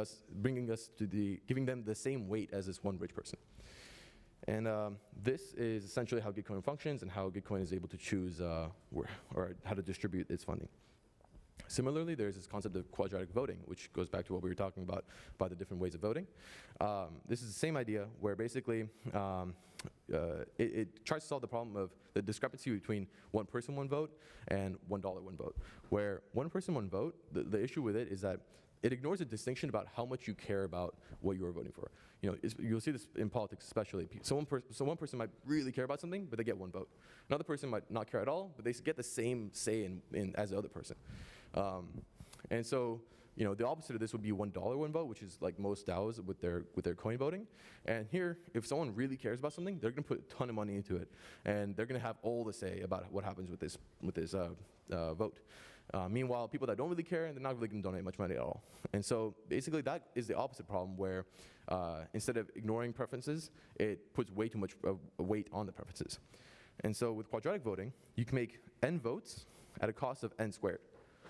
them the same weight as this one rich person. And this is essentially how Gitcoin functions and how Gitcoin is able to choose or how to distribute its funding. Similarly, there's this concept of quadratic voting, which goes back to what we were talking about the different ways of voting. This is the same idea where basically it tries to solve the problem of the discrepancy between one person, one vote and $1, one vote. Where one person, one vote, the issue with it is that it ignores a distinction about how much you care about what you are voting for. You'll see this in politics especially. So one person might really care about something, but they get one vote. Another person might not care at all, but they get the same say as the other person. And so, the opposite of this would be $1, one vote, which is like most DAOs with their coin voting. And here, if someone really cares about something, they're going to put a ton of money into it, and they're going to have all the say about what happens with this vote. Meanwhile, people that don't really care, and they're not really going to donate much money at all. And so basically that is the opposite problem where instead of ignoring preferences, it puts way too much weight on the preferences. And so with quadratic voting, you can make n votes at a cost of n squared.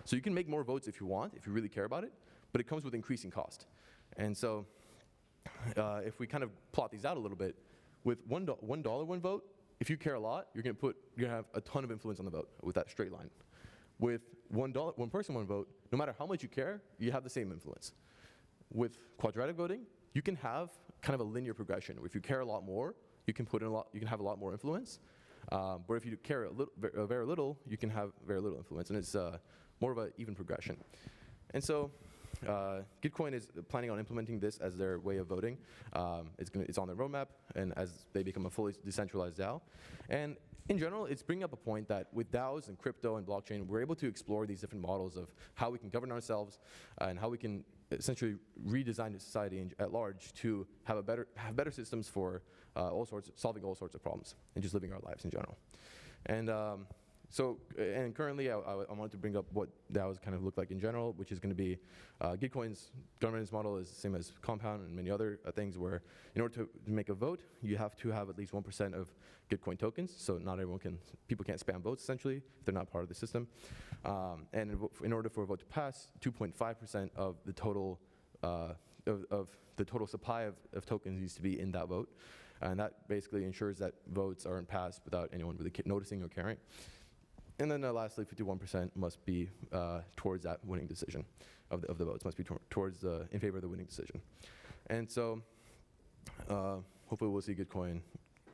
So you can make more votes if you want, if you really care about it, but it comes with increasing cost. And so if we kind of plot these out a little bit, with $1 one vote, if you care a lot, you're gonna have a ton of influence on the vote with that straight line. With one person, one vote, no matter how much you care, you have the same influence. With quadratic voting, you can have kind of a linear progression. If you care a lot more, you can have a lot more influence. But if you care very little, you can have very little influence, and it's more of an even progression. And so Gitcoin is planning on implementing this as their way of voting. It's on their roadmap, and as they become a fully decentralized DAO. And in general, it's bringing up a point that with DAOs and crypto and blockchain, we're able to explore these different models of how we can govern ourselves and how we can essentially redesign the society at large to have better systems for solving all sorts of problems and just living our lives in general. And and currently, I wanted to bring up what DAOs kind of look like in general, which is going to be Gitcoin's governance model is the same as Compound and many other things where in order to make a vote, you have to have at least 1% of Gitcoin tokens, so not everyone people can't spam votes essentially if they're not part of the system. And in order for a vote to pass, 2.5% of the total of the total supply of tokens needs to be in that vote. And that basically ensures that votes aren't passed without anyone really noticing or caring. And then lastly, 51% must be towards that winning decision of the votes, must be towards in favor of the winning decision. And so hopefully we'll see Gitcoin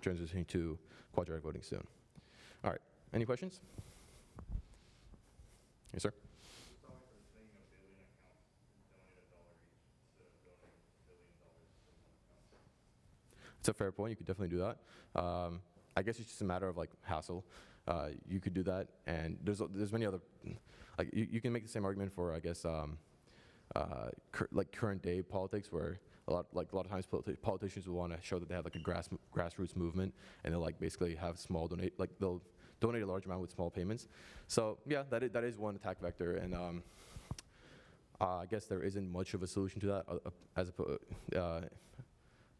transitioning to quadratic voting soon. All right, any questions? Yes, sir? It's a fair point. You could definitely do that. I guess it's just a matter of like hassle. You could do that, and there's many other, like you can make the same argument for I guess like current day politics where a lot of times politicians will want to show that they have like a grassroots movement, and they'll like basically have they'll donate a large amount with small payments. So yeah, that is one attack vector, and I guess there isn't much of a solution to that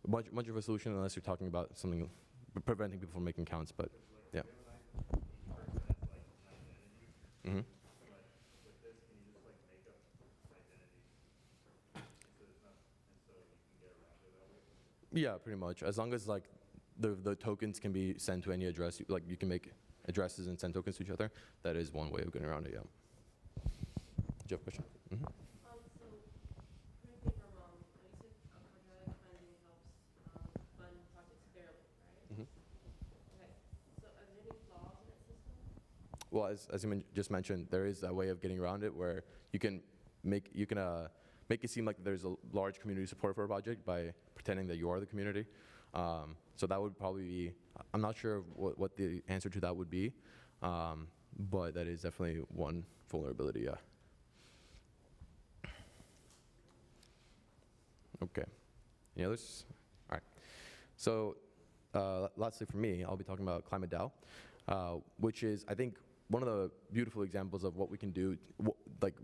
much of a solution unless you're talking about something preventing people from making counts, but yeah. Mm-hmm. Yeah, pretty much. As long as like the tokens can be sent to any address, like you can make addresses and send tokens to each other. That is one way of getting around it. Yeah. Do you have a question? Mm-hmm. Well, as you just mentioned, there is a way of getting around it where you can make it seem like there's a large community support for a project by pretending that you are the community. So that would probably be, I'm not sure what the answer to that would be, but that is definitely one vulnerability, yeah. Okay, any others? All right, so lastly for me, I'll be talking about Climateal, which is, I think, one of the beautiful examples of what we can do,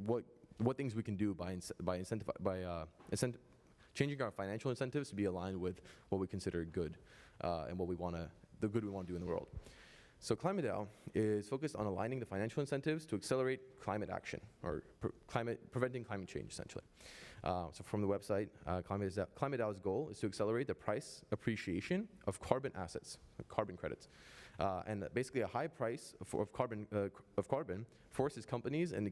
what things we can do by changing our financial incentives to be aligned with what we consider good and the good we want to do in the world. So Climateal is focused on aligning the financial incentives to accelerate climate action, or preventing climate change, essentially. So from the website, Climateal's goal is to accelerate the price appreciation of carbon assets, carbon credits. And basically a high price of carbon forces companies and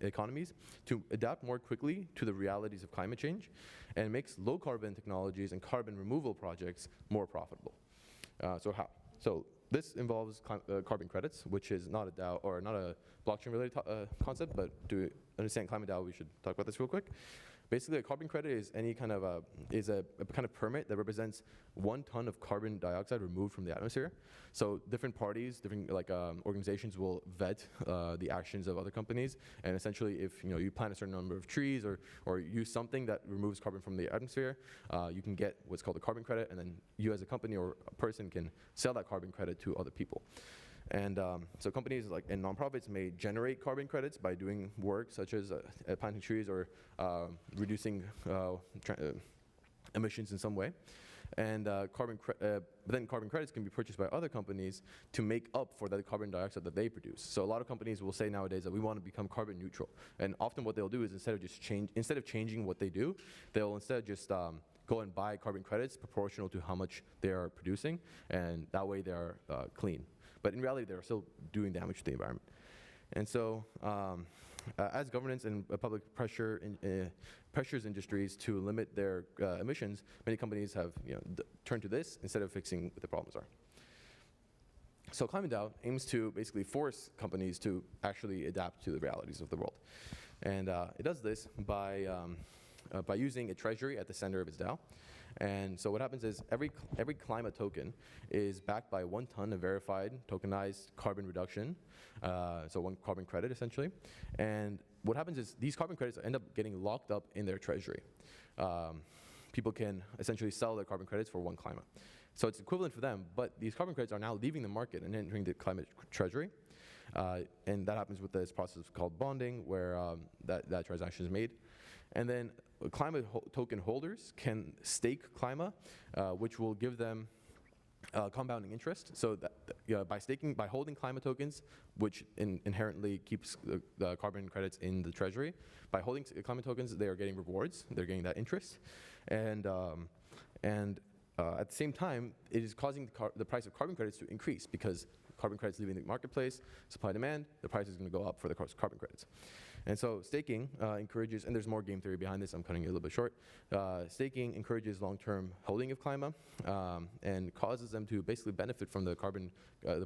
economies to adapt more quickly to the realities of climate change, and makes low carbon technologies and carbon removal projects more profitable. So how? So this involves carbon credits, which is not a DAO or not a blockchain related concept, but to understand Climateal, we should talk about this real quick. Basically, a carbon credit is any kind of a kind of permit that represents 1 ton of carbon dioxide removed from the atmosphere. So different parties, different organizations will vet the actions of other companies, and essentially, if you plant a certain number of trees or use something that removes carbon from the atmosphere, you can get what's called a carbon credit, and then you as a company or a person can sell that carbon credit to other people. And so companies like and nonprofits may generate carbon credits by doing work such as planting trees or reducing emissions in some way. And but then carbon credits can be purchased by other companies to make up for the carbon dioxide that they produce. So a lot of companies will say nowadays that we want to become carbon neutral. And often what they'll do is instead of changing what they do, they'll instead just go and buy carbon credits proportional to how much they are producing, and that way they're clean. But in reality, they're still doing damage to the environment. And so as governance and public pressures industries to limit their emissions, many companies have turned to this instead of fixing what the problems are. So Climateal aims to basically force companies to actually adapt to the realities of the world. And it does this by using a treasury at the center of its DAO. And so what happens is every climate token is backed by 1 ton of verified tokenized carbon reduction, so 1 carbon credit essentially. And what happens is these carbon credits end up getting locked up in their treasury. People can essentially sell their carbon credits for 1 climate. So it's equivalent for them, but these carbon credits are now leaving the market and entering the climate treasury. And that happens with this process called bonding, where that transaction is made. And then climate token holders can stake Clima, which will give them compounding interest. So that, by holding climate tokens, which inherently keeps the carbon credits in the treasury, by holding climate tokens, they are getting rewards. They're getting that interest, and at the same time, it is causing the price of carbon credits to increase because carbon credits leaving the marketplace, supply demand, the price is going to go up for the carbon credits. And so staking encourages, and there's more game theory behind this, I'm cutting it a little bit short. Staking encourages long-term holding of Clima and causes them to basically benefit from the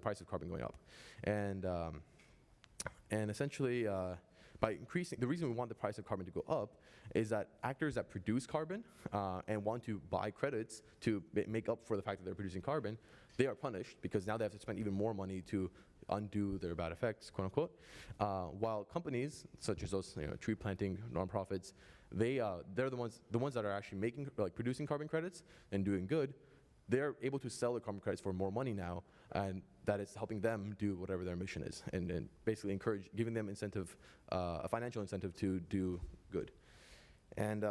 price of carbon going up. And essentially, by increasing, the reason we want the price of carbon to go up is that actors that produce carbon and want to buy credits to make up for the fact that they're producing carbon, they are punished because now they have to spend even more money to undo their bad effects, quote unquote. While companies such as those tree planting nonprofits, they're the ones that are actually producing carbon credits and doing good. They're able to sell the carbon credits for more money now, and that is helping them do whatever their mission is, and basically giving them incentive, a financial incentive to do good. And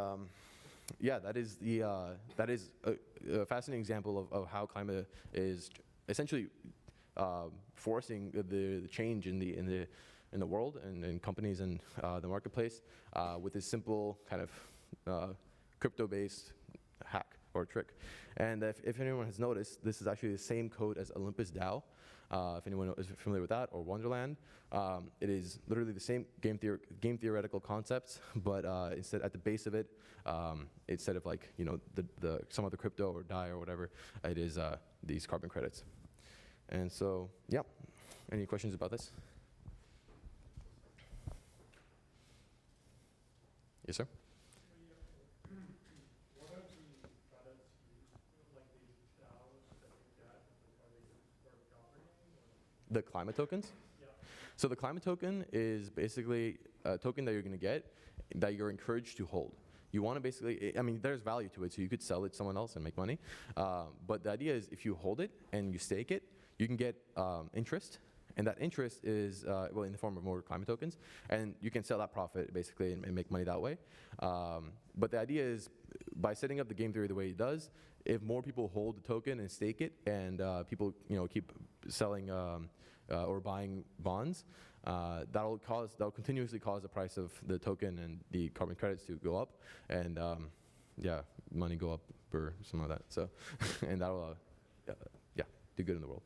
yeah, that is a fascinating example of how climate is essentially forcing the change in the world and in companies and the marketplace with this simple kind of crypto-based hack or trick. And if anyone has noticed, this is actually the same code as Olympus DAO. If anyone is familiar with that, or Wonderland, it is literally the same game theoretical concepts, but instead at the base of it, instead of some other crypto or DAI or whatever, it is these carbon credits. And so, yeah, any questions about this? Yes, sir? What are the credits used, like these DAOs that you get, are they used for governing? The climate tokens? Yeah. So the climate token is basically a token that you're going to get that you're encouraged to hold. You want to basically, I mean, there's value to it, so you could sell it to someone else and make money. But the idea is if you hold it and you stake it, you can get interest. And that interest is, in the form of more climate tokens. And you can sell that profit, basically, and make money that way. But the idea is, by setting up the game theory the way it does, if more people hold the token and stake it, and people keep selling or buying bonds, that'll continuously cause the price of the token and the carbon credits to go up. And yeah, money go up or something like that. So, and that'll, do good in the world.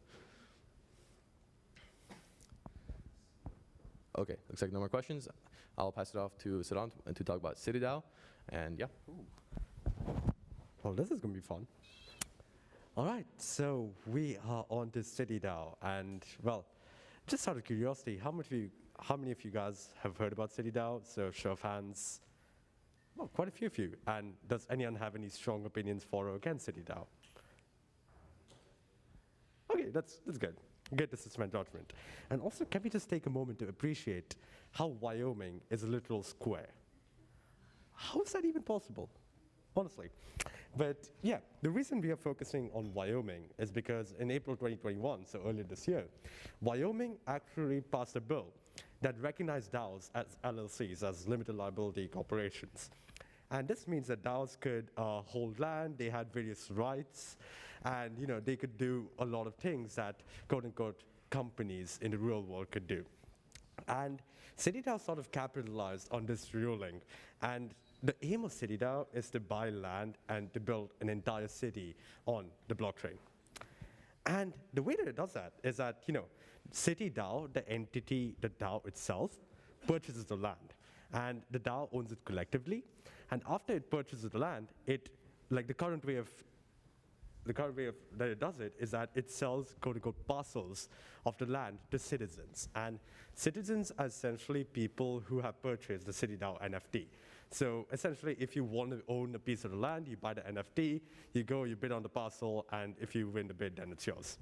Okay, looks like no more questions. I'll pass it off to Siddhant to talk about CityDAO, and yeah. Well, this is going to be fun. All right, so we are on to CityDAO, and well, just out of curiosity, how many of you guys have heard about CityDAO? So show of hands. Well, quite a few of you. And does anyone have any strong opinions for or against CityDAO? Okay, that's good. Get to suspend judgment. And also, can we just take a moment to appreciate how Wyoming is a literal square? How is that even possible? Honestly. But yeah, the reason we are focusing on Wyoming is because in April 2021, so earlier this year, Wyoming actually passed a bill that recognized DAOs as LLCs, as limited liability corporations. And this means that DAOs could hold land, they had various rights, and they could do a lot of things that quote-unquote companies in the real world could do. And CityDAO sort of capitalized on this ruling. And the aim of CityDAO is to buy land and to build an entire city on the blockchain. And the way that it does that is that, CityDAO, the entity, the DAO itself, purchases the land. And the DAO owns it collectively. And after it purchases the land, the current way that it does it is that it sells quote-unquote parcels of the land to citizens. And citizens are essentially people who have purchased the CityDAO NFT. So essentially, if you want to own a piece of the land, you buy the NFT, you go, you bid on the parcel, and if you win the bid, then it's yours.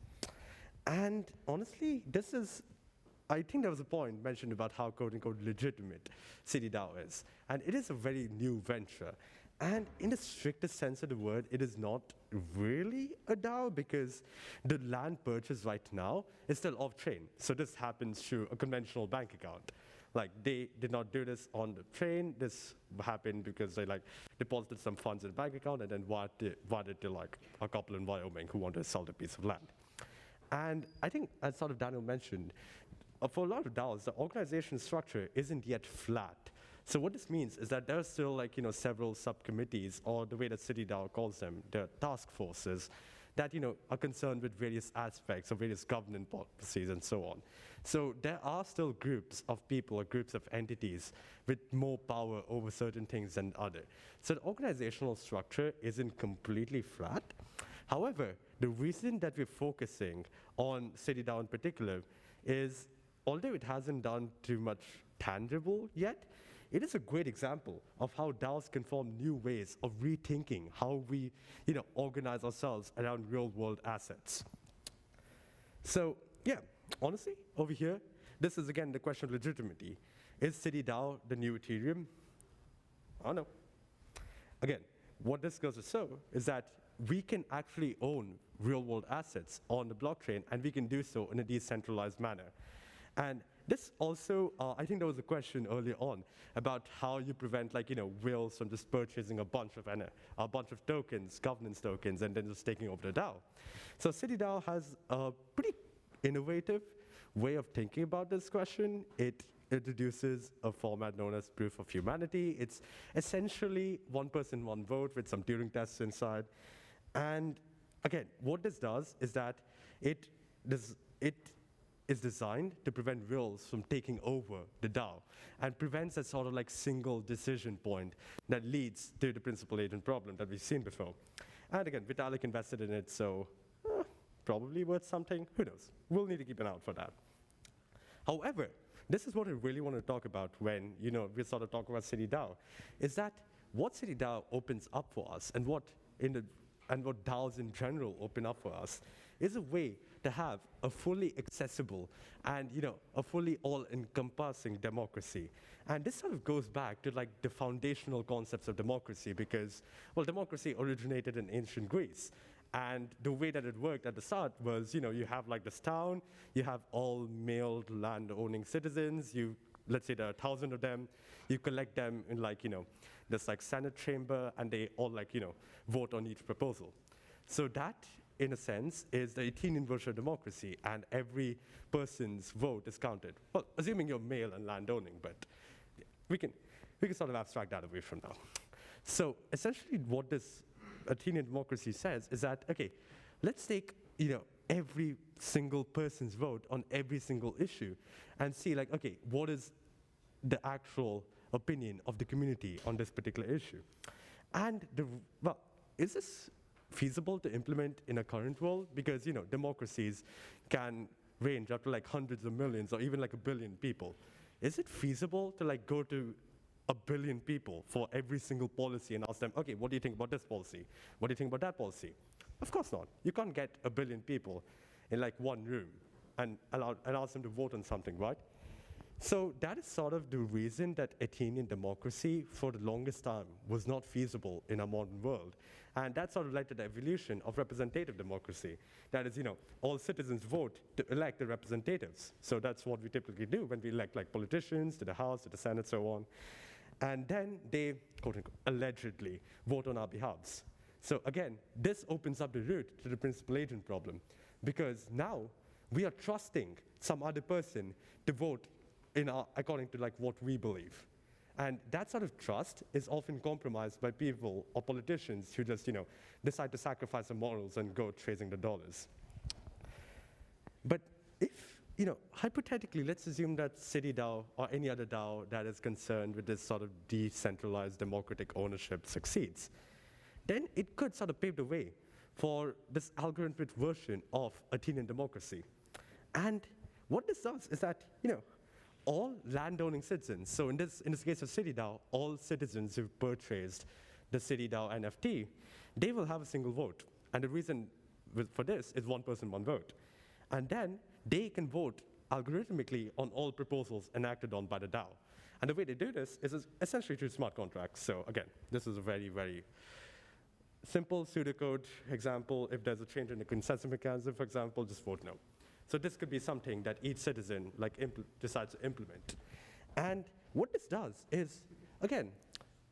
And honestly, I think there was a point mentioned about how quote-unquote legitimate CityDAO is. And it is a very new venture. And in the strictest sense of the word, it is not really a DAO because the land purchase right now is still off-chain. So this happens through a conventional bank account. Like, they did not do this on the chain. This happened because they deposited some funds in a bank account and then wired it to a couple in Wyoming who wanted to sell the piece of land. And I think, as sort of Daniel mentioned, for a lot of DAOs, the organization structure isn't yet flat. So what this means is that there are still several subcommittees, or the way that CityDAO calls them, the task forces, that are concerned with various aspects of various governance policies and so on. So there are still groups of people or groups of entities with more power over certain things than other. So the organizational structure isn't completely flat. However, the reason that we're focusing on CityDAO in particular is, although it hasn't done too much tangible yet, it is a great example of how DAOs can form new ways of rethinking how we organize ourselves around real-world assets. So yeah, honestly, over here, this is again the question of legitimacy. Is CityDAO the new Ethereum? I don't know. Again, what this goes to show is that we can actually own real-world assets on the blockchain, and we can do so in a decentralized manner. And this also, I think there was a question earlier on about how you prevent whales from just purchasing a bunch of tokens, governance tokens, and then just taking over the DAO. So CityDAO has a pretty innovative way of thinking about this question. It introduces a format known as proof of humanity. It's essentially one person, one vote with some Turing tests inside. And again, what this does is that it is designed to prevent whales from taking over the DAO and prevents that sort of single decision point that leads to the principal agent problem that we've seen before. And again, Vitalik invested in it, so probably worth something, who knows? We'll need to keep an eye out for that. However, this is what I really want to talk about when we sort of talk about CityDAO, is that what CityDAO opens up for us and what DAOs in general open up for us is a way to have a fully accessible and a fully all-encompassing democracy. And this sort of goes back to the foundational concepts of democracy because, well, democracy originated in ancient Greece. And the way that it worked at the start was, you have this town, you have all male land-owning citizens, let's say there are 1,000 of them, you collect them in this Senate chamber, and they all vote on each proposal. So that, in a sense, is the Athenian version of democracy, and every person's vote is counted. Well, assuming you're male and land-owning, but we can sort of abstract that away from now. So essentially what this Athenian democracy says is that, okay, let's take every single person's vote on every single issue and see okay, what is the actual opinion of the community on this particular issue? And is this feasible to implement in a current world? Because democracies can range up to hundreds of millions or even 1 billion people. Is it feasible to go to 1 billion people for every single policy and ask them, okay, what do you think about this policy? What do you think about that policy? Of course not. You can't get 1 billion people in one room and ask them to vote on something, right? So that is sort of the reason that Athenian democracy for the longest time was not feasible in our modern world. And that sort of led to the evolution of representative democracy. That is, all citizens vote to elect the representatives. So that's what we typically do when we elect like politicians to the House, to the Senate, so on. And then they, quote unquote, allegedly vote on our behalves. So again, this opens up the route to the principal agent problem, because now we are trusting some other person to vote according to like what we believe. And that sort of trust is often compromised by people or politicians who just, decide to sacrifice their morals and go chasing the dollars. But if, hypothetically, let's assume that CityDAO or any other DAO that is concerned with this sort of decentralized democratic ownership succeeds, then it could sort of pave the way for this algorithmic version of Athenian democracy. And what this does is that, all landowning citizens, so in this case of CityDAO, all citizens who've purchased the CityDAO NFT, they will have a single vote. And the reason for this is one person, one vote. And then they can vote algorithmically on all proposals enacted on by the DAO. And the way they do this is essentially through smart contracts. So again, this is a very, very simple pseudocode example. If there's a change in the consensus mechanism, for example, just vote no. So this could be something that each citizen decides to implement. And what this does is, again,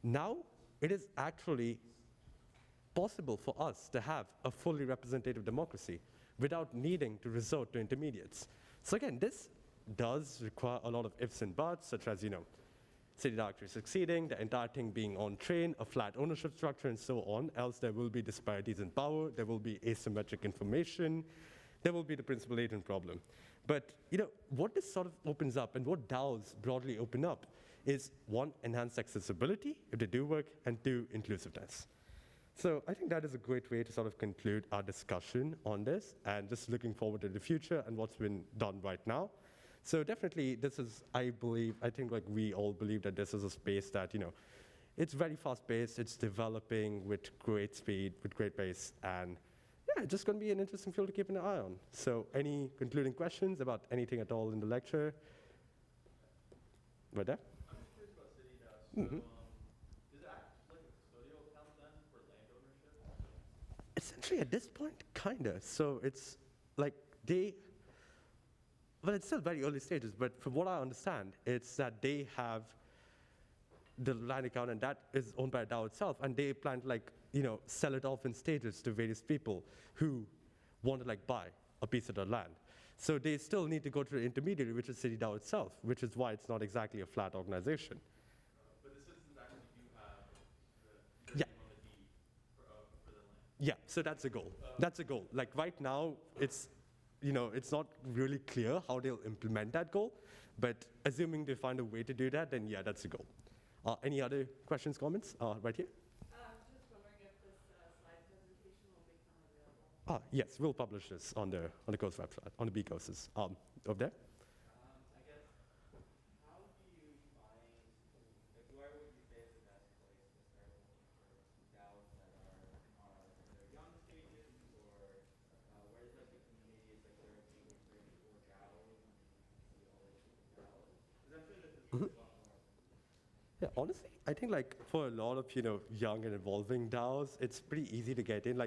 now it is actually possible for us to have a fully representative democracy without needing to resort to intermediates. So again, this does require a lot of ifs and buts, such as, CityDAO actually succeeding, the entire thing being on-chain, a flat ownership structure, and so on, else there will be disparities in power, there will be asymmetric information, there will be the principal agent problem. But what this sort of opens up and what DAOs broadly open up is, one, enhanced accessibility, if they do work, and two, inclusiveness. So I think that is a great way to sort of conclude our discussion on this, and just looking forward to the future and what's been done right now. So definitely this is, I think like we all believe that this is a space that, it's very fast-paced, it's developing with great speed, with great pace, and yeah, it's just going to be an interesting field to keep an eye on. So any concluding questions about anything at all in the lecture? Right there? I'm just curious about CityDAO. So, does it act like a custodial account then for land ownership? Essentially, at this point, kinda. So it's like well, it's still very early stages, but from what I understand, it's that they have the land account, and that is owned by DAO itself, and they plan to sell it off in stages to various people who want to buy a piece of the land. So they still need to go to the intermediary, which is CityDAO itself, which is why it's not exactly a flat organization. But the citizens actually do have the Yeah. name on the deed for the land. Yeah, so that's the goal. That's the goal. Like right now, it's not really clear how they'll implement that goal, but assuming they find a way to do that, then yeah, that's the goal. Any other questions, comments? Right here? Just wondering if this slide presentation will become available. Yes, we'll publish this on the course website, on the B courses. Over there? I guess, how do you find, where would you say is the best place to start looking for DAOs that are in their young stages, or where's the community is there a big bridge for DAOs and see all these DAOs? Because I'm sure this is a lot more. Yeah, honestly, I think for a lot of young and evolving DAOs, it's pretty easy to get in.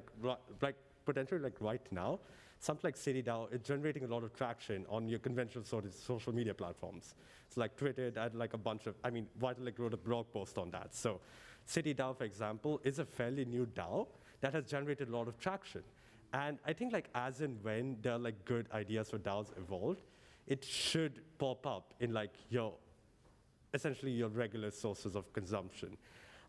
Potentially right now, something like CityDAO is generating a lot of traction on your conventional sort of social media platforms. So Twitter had a bunch of, Vitalik wrote a blog post on that. So CityDAO, for example, is a fairly new DAO that has generated a lot of traction. And I think as and when there are good ideas for DAOs evolved, it should pop up in essentially your regular sources of consumption.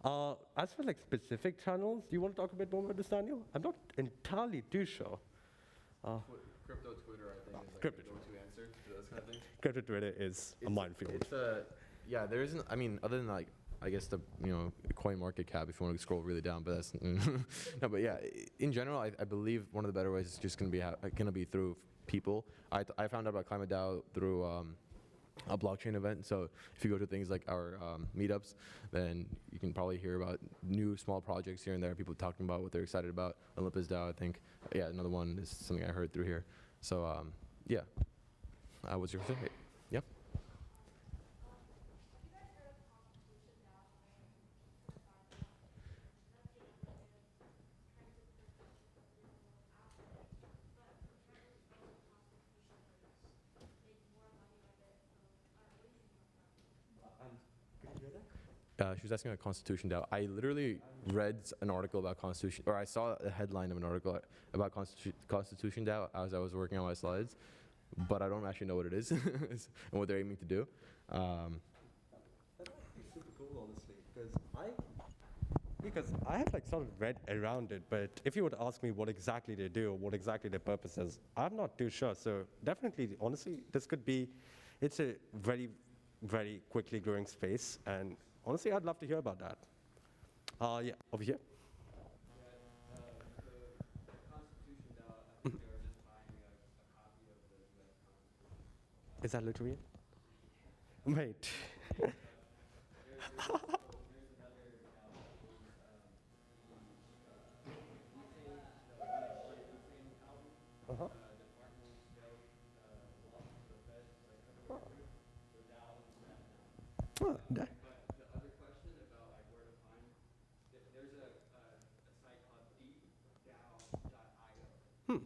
As for specific channels, do you want to talk a bit more about this, Daniel? I'm not entirely too sure. Crypto Twitter, I think, is Crypto the go-to answer to this kind of thing. Crypto Twitter is a minefield. Yeah, there isn't, other than I guess the coin market cap, if you want to scroll really down, but that's no. But yeah, in general, I believe one of the better ways is just going to be through people. I found out about Climateal through a blockchain event. So if you go to things like our meetups, then you can probably hear about new small projects here and there, people talking about what they're excited about. Olympus DAO, I think. Yeah, another one is something I heard through here. So yeah, what's your question? Yep. She was asking about Constitution DAO. I literally read an article about Constitution, or I saw a headline of an article about Constitution DAO as I was working on my slides, but I don't actually know what it is and what they're aiming to do. That's actually super cool, honestly, because I have like sort of read around it, but if you were to ask me what exactly they do or what exactly their purpose is, I'm not too sure. So definitely, honestly, it's a very, very quickly growing space, and honestly, I'd love to hear about that. Yeah, over here. The Constitution DAO, I think they were just buying a copy of the US Constitution. Is that literally? Wait. There's another DAO Uh-huh. department built law for the Fed, like everywhere. The DAO is that now. Oh, that- But the other question about like where to find, there's a site called DAO.io. Hmm.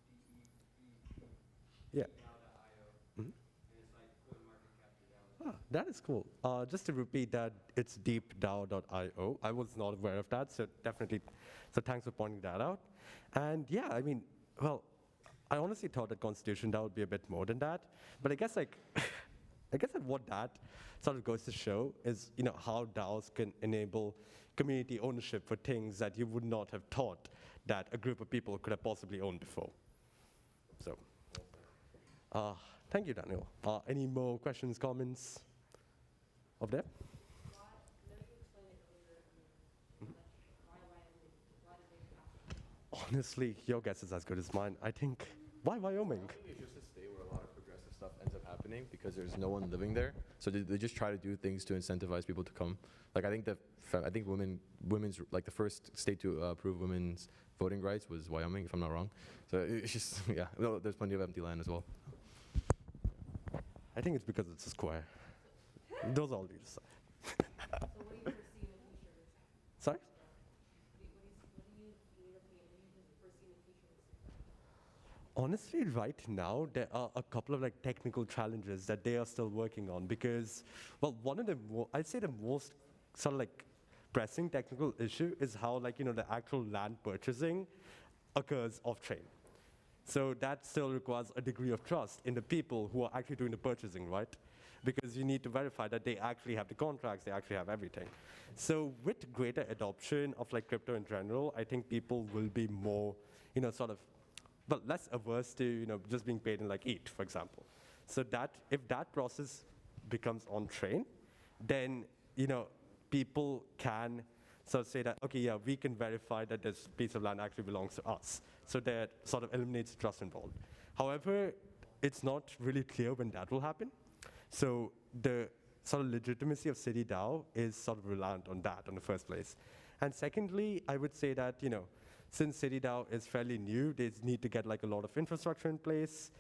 D-E-E-P. Yeah. DAO.io. Mhm. And it's like CoinMarketCap DAO. That is cool. Just to repeat that, it's deepdao.io. I was not aware of that, so definitely, so thanks for pointing that out. And yeah, I mean, well, I honestly thought that Constitution DAO would be a bit more than that, but I guess like, I guess that what that sort of goes to show is, how DAOs can enable community ownership for things that you would not have thought that a group of people could have possibly owned before. So, thank you, Daniel. Any more questions, comments? Over there? Honestly, your guess is as good as mine. I think, why Wyoming? I think it's just a state where a lot of progressive stuff ends up happening because there's no one living there. So they just try to do things to incentivize people to come. Like I think women's like the first state to approve women's voting rights was Wyoming, if I'm not wrong. So it's just yeah. Well, there's plenty of empty land as well. I think it's because it's a square. Those all these. So what do you foresee in the future? Sorry? What do you foresee in the future? Honestly, right now, there are a couple of like technical challenges that they are still working on because, well, one of the, I'd say the most sort of like pressing technical issue is how like, the actual land purchasing occurs off-chain. So that still requires a degree of trust in the people who are actually doing the purchasing, right? Because you need to verify that they actually have the contracts, they actually have everything. So with greater adoption of like crypto in general, I think people will be more, sort of, well, less averse to, just being paid in like ETH, for example. So that, if that process becomes on-chain, then, people can sort of say that, okay, yeah, we can verify that this piece of land actually belongs to us. So that sort of eliminates trust involved. However, it's not really clear when that will happen. So the sort of legitimacy of City DAO is sort of reliant on that in the first place. And secondly, I would say that, since City DAO is fairly new, they need to get like a lot of infrastructure in place.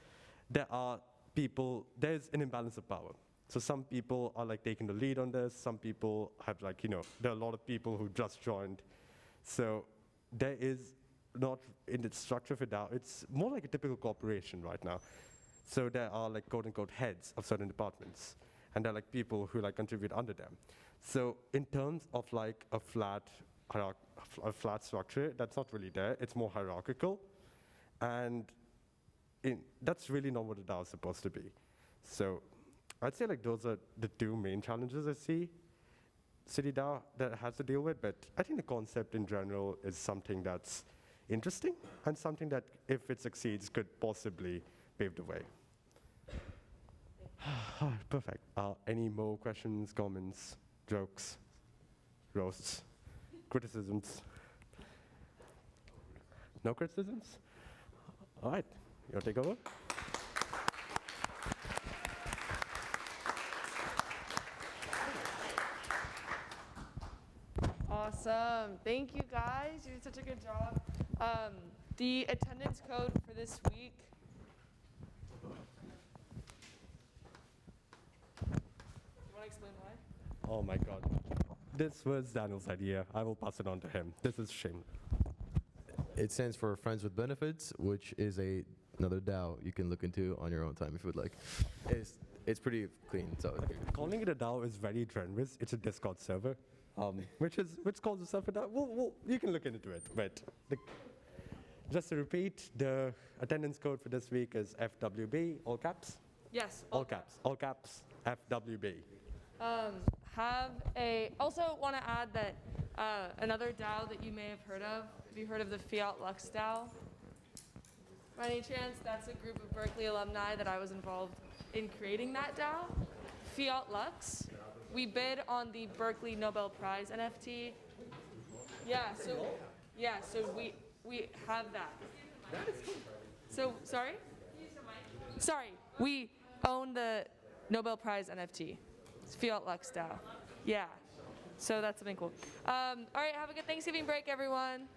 There's an imbalance of power. So some people are like taking the lead on this. Some people have like, there are a lot of people who just joined. So there is not in the structure for DAO, it's more like a typical corporation right now. So there are like quote unquote heads of certain departments. And there are like people who like contribute under them. So in terms of like a flat structure, that's not really there. It's more hierarchical. And that's really not what a DAO is supposed to be. So I'd say like those are the two main challenges I see City DAO that has to deal with, but I think the concept in general is something that's interesting and something that, if it succeeds, could possibly pave the way. Perfect. Any more questions, comments, jokes, roasts, criticisms? No criticisms? All right, you want to take over? Awesome. Thank you guys. You did such a good job. The attendance code for this week. You want to explain why? Oh my God. This was Daniel's idea. I will pass it on to him. This is shameless. It stands for Friends with Benefits, which is another DAO you can look into on your own time if you would like. it's pretty clean. So Calling it a DAO is very generous. It's a Discord server, which calls itself a DAO. Well, you can look into it, but just to repeat, the attendance code for this week is FWB, all caps? Yes. All caps, FWB. Also want to add that another DAO that you may have heard of, have you heard of the Fiat Lux DAO? By any chance, that's a group of Berkeley alumni that I was involved in creating that DAO. Fiat Lux. We bid on the Berkeley Nobel Prize NFT. So we have that. So, sorry? Sorry, we own the Nobel Prize NFT. It's Fiat Lux DAO. Yeah, so that's something cool. All right, have a good Thanksgiving break, everyone.